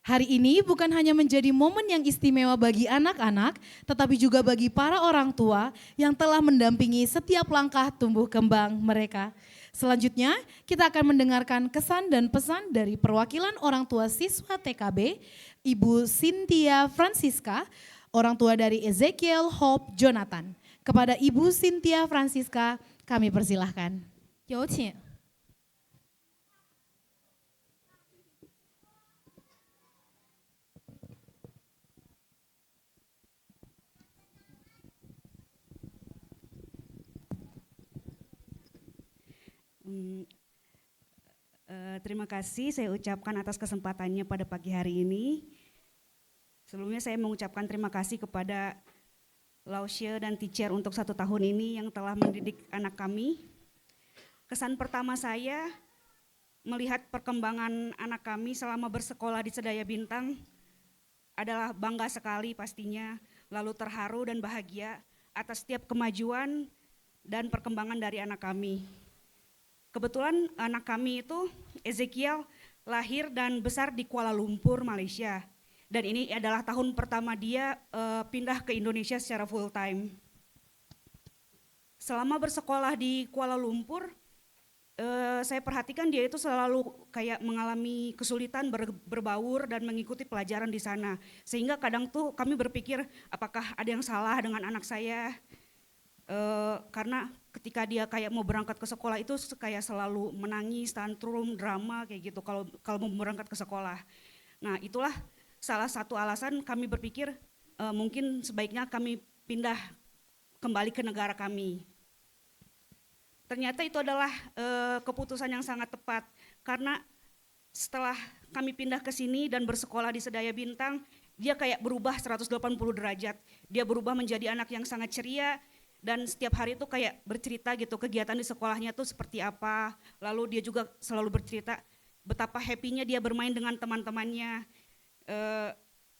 Hari ini bukan hanya menjadi momen yang istimewa bagi anak-anak, tetapi juga bagi para orang tua yang telah mendampingi setiap langkah tumbuh kembang mereka. Selanjutnya, kita akan mendengarkan kesan dan pesan dari perwakilan orang tua siswa TKB, Ibu Cynthia Francisca, orang tua dari Ezekiel Hope Jonathan. Kepada Ibu Cynthia Francisca, kami persilahkan. 有请。Terima kasih saya ucapkan atas kesempatannya pada pagi hari ini. Sebelumnya saya mengucapkan terima kasih kepada Lausye dan teacher untuk 1 tahun ini yang telah mendidik anak kami. Kesan pertama saya melihat perkembangan anak kami selama bersekolah di Sedaya Bintang adalah bangga sekali pastinya, lalu terharu dan bahagia atas setiap kemajuan dan perkembangan dari anak kami. Kebetulan anak kami itu Ezekiel lahir dan besar di Kuala Lumpur, Malaysia. Dan ini adalah tahun pertama dia pindah ke Indonesia secara full time. Selama bersekolah di Kuala Lumpur, saya perhatikan dia itu selalu kayak mengalami kesulitan berbaur dan mengikuti pelajaran di sana. Sehingga kadang tuh kami berpikir apakah ada yang salah dengan anak saya. Karena ketika dia kayak mau berangkat ke sekolah itu kayak selalu menangis, tantrum, drama kayak gitu kalau mau berangkat ke sekolah. Nah itulah salah satu alasan kami berpikir mungkin sebaiknya kami pindah kembali ke negara kami. Ternyata itu adalah keputusan yang sangat tepat karena setelah kami pindah ke sini dan bersekolah di Sedaya Bintang, dia kayak berubah 180 derajat. Dia berubah menjadi anak yang sangat ceria dan setiap hari itu kayak bercerita gitu kegiatan di sekolahnya tuh seperti apa. Lalu dia juga selalu bercerita betapa happy-nya dia bermain dengan teman-temannya.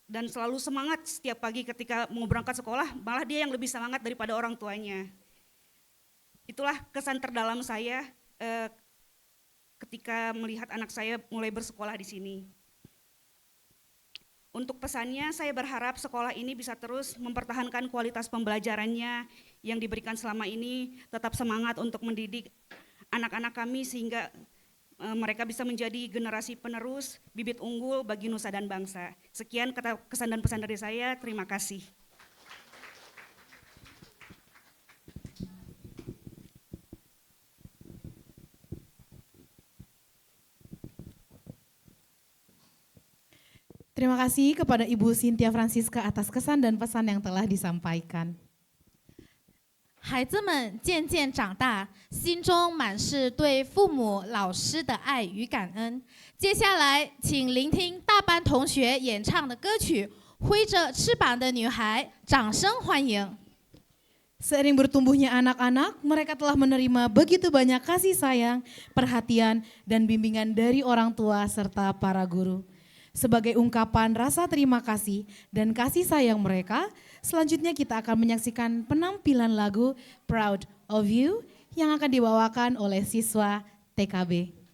Dan selalu semangat setiap pagi ketika mau berangkat sekolah, malah dia yang lebih semangat daripada orang tuanya. Itulah kesan terdalam saya ketika melihat anak saya mulai bersekolah di sini. Untuk pesannya, saya berharap sekolah ini bisa terus mempertahankan kualitas pembelajarannya yang diberikan selama ini, tetap semangat untuk mendidik anak-anak kami sehingga mereka bisa menjadi generasi penerus, bibit unggul bagi nusa dan bangsa. Sekian kata kesan dan pesan dari saya, terima kasih. Terima kasih kepada Ibu Cynthia Francisca atas kesan dan pesan yang telah disampaikan. 孩子们渐渐长大，心中满是对父母、老师的爱与感恩。接下来，请聆听大班同学演唱的歌曲《挥着翅膀的女孩》，掌声欢迎。 Seiring bertumbuhnya anak-anak, mereka telah menerima begitu banyak kasih sayang, perhatian, dan bimbingan dari orang tua serta para guru. Sebagai ungkapan rasa terima kasih dan kasih sayang mereka, selanjutnya kita akan menyaksikan penampilan lagu Proud of You yang akan dibawakan oleh siswa TKB.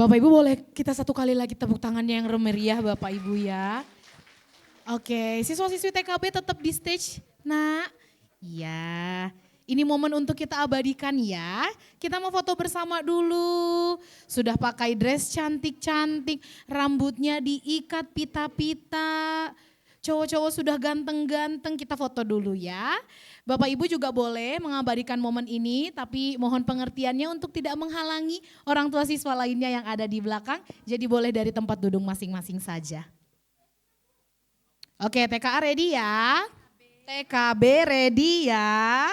Bapak Ibu boleh kita satu kali lagi tepuk tangannya yang meriah Bapak Ibu ya. Oke, siswa-siswi TKB tetap di stage. Nah, ya. Ini momen untuk kita abadikan ya. Kita mau foto bersama dulu. Sudah pakai dress cantik-cantik, rambutnya diikat pita-pita. Cowok-cowok sudah ganteng-ganteng, kita foto dulu ya. Bapak Ibu juga boleh mengabadikan momen ini, tapi mohon pengertiannya untuk tidak menghalangi orang tua siswa lainnya yang ada di belakang. Jadi boleh dari tempat duduk masing-masing saja. Oke, TKA ready ya? TKB ready ya?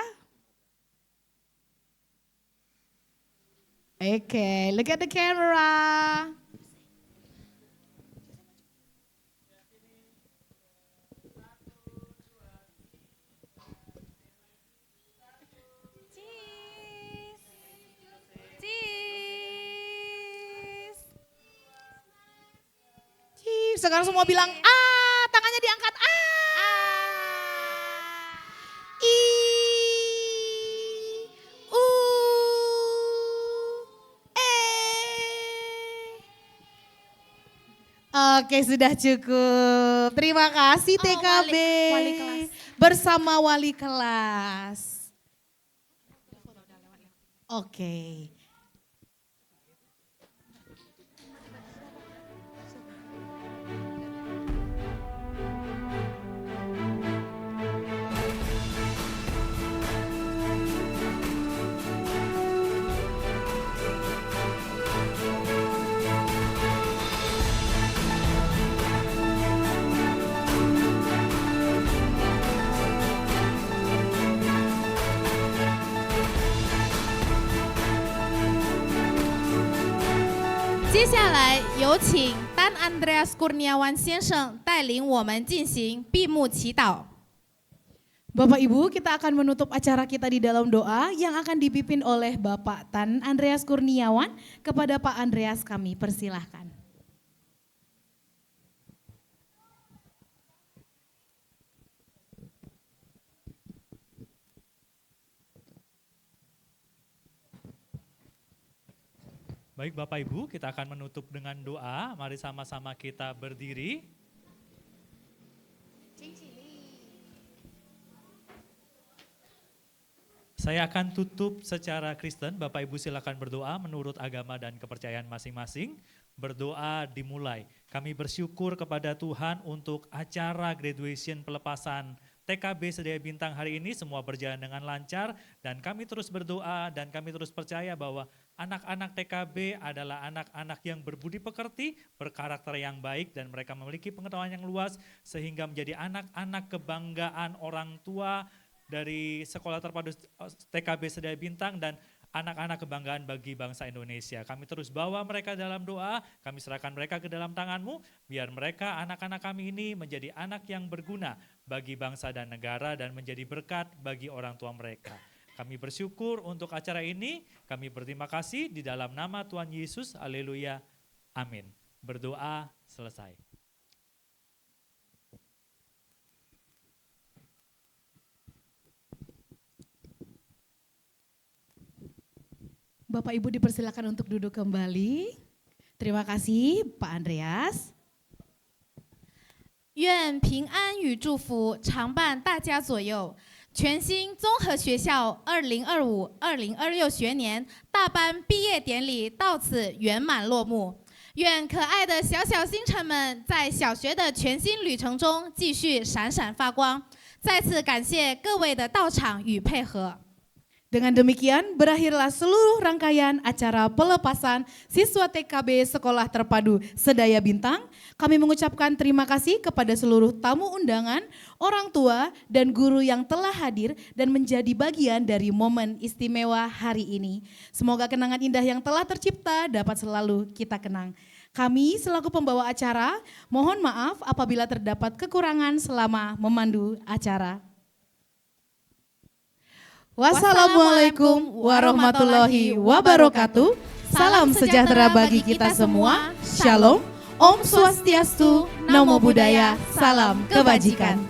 Oke, look at the camera. Cheese. Sekarang semua bilang tangannya diangkat Oke, sudah cukup. Terima kasih TKB. wali kelas. Bersama wali kelas. Oke.接下来有请丹安德烈斯·库尼亚万先生带领我们进行闭幕祈祷。 Bapak Ibu, kita akan menutup acara kita di dalam doa yang akan dipimpin oleh Bapak Tan Andreas Kurniawan. Kepada Pak Andreas kami persilahkan. Baik Bapak Ibu, kita akan menutup dengan doa. Mari sama-sama kita berdiri. Saya akan tutup secara Kristen. Bapak Ibu silakan berdoa menurut agama dan kepercayaan masing-masing. Berdoa dimulai. Kami bersyukur kepada Tuhan untuk acara graduation pelepasan TKB Sedia Bintang hari ini semua berjalan dengan lancar dan kami terus berdoa dan kami terus percaya bahwa anak-anak TKB adalah anak-anak yang berbudi pekerti, berkarakter yang baik dan mereka memiliki pengetahuan yang luas sehingga menjadi anak-anak kebanggaan orang tua dari Sekolah Terpadu TKB Sedia Bintang dan anak-anak kebanggaan bagi bangsa Indonesia. Kami terus bawa mereka dalam doa, kami serahkan mereka ke dalam tangan-Mu, biar mereka anak-anak kami ini menjadi anak yang berguna bagi bangsa dan negara dan menjadi berkat bagi orang tua mereka. Kami bersyukur untuk acara ini, kami berterima kasih di dalam nama Tuhan Yesus, haleluya, amin. Berdoa selesai. Bapak Ibu dipersilakan untuk duduk kembali. Terima kasih Pak Andreas. 愿平安与祝福常伴大家左右。全新综合学校2025-2026学年大班毕业典礼到此圆满落幕。愿可爱的小小星辰们在小学的全新旅程中继续闪闪发光。再次感谢各位的到场与配合。 Dengan demikian berakhirlah seluruh rangkaian acara pelepasan siswa TKB Sekolah Terpadu Sedaya Bintang. Kami mengucapkan terima kasih kepada seluruh tamu undangan, orang tua, dan guru yang telah hadir dan menjadi bagian dari momen istimewa hari ini. Semoga kenangan indah yang telah tercipta dapat selalu kita kenang. Kami selaku pembawa acara mohon maaf apabila terdapat kekurangan selama memandu acara. Wassalamualaikum warahmatullahi wabarakatuh. Salam sejahtera bagi kita semua. Shalom, Om Swastiastu, Namo Buddhaya, salam kebajikan.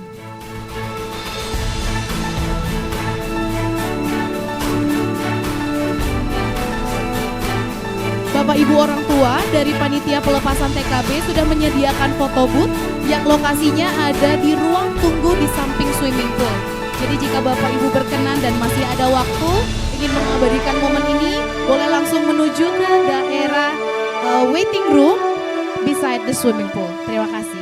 Bapak Ibu orang tua dari panitia pelepasan TKB sudah menyediakan foto booth yang lokasinya ada di ruang tunggu di samping swimming pool. Jadi jika Bapak Ibu berkenan dan masih ada waktu ingin mengabadikan momen ini, boleh langsung menuju ke daerah waiting room beside the swimming pool. Terima kasih.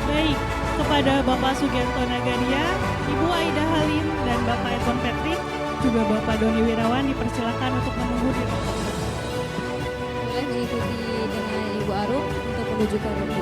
Baik, kepada Bapak Sugianto Nagaria, Ibu Aida Halim, dan Bapak Edwin Patrick, juga Bapak Doni Wirawan dipersilakan untuk menunggu di ruang. Boleh mengikuti dengan Ibu Arum untuk menuju ke ruang.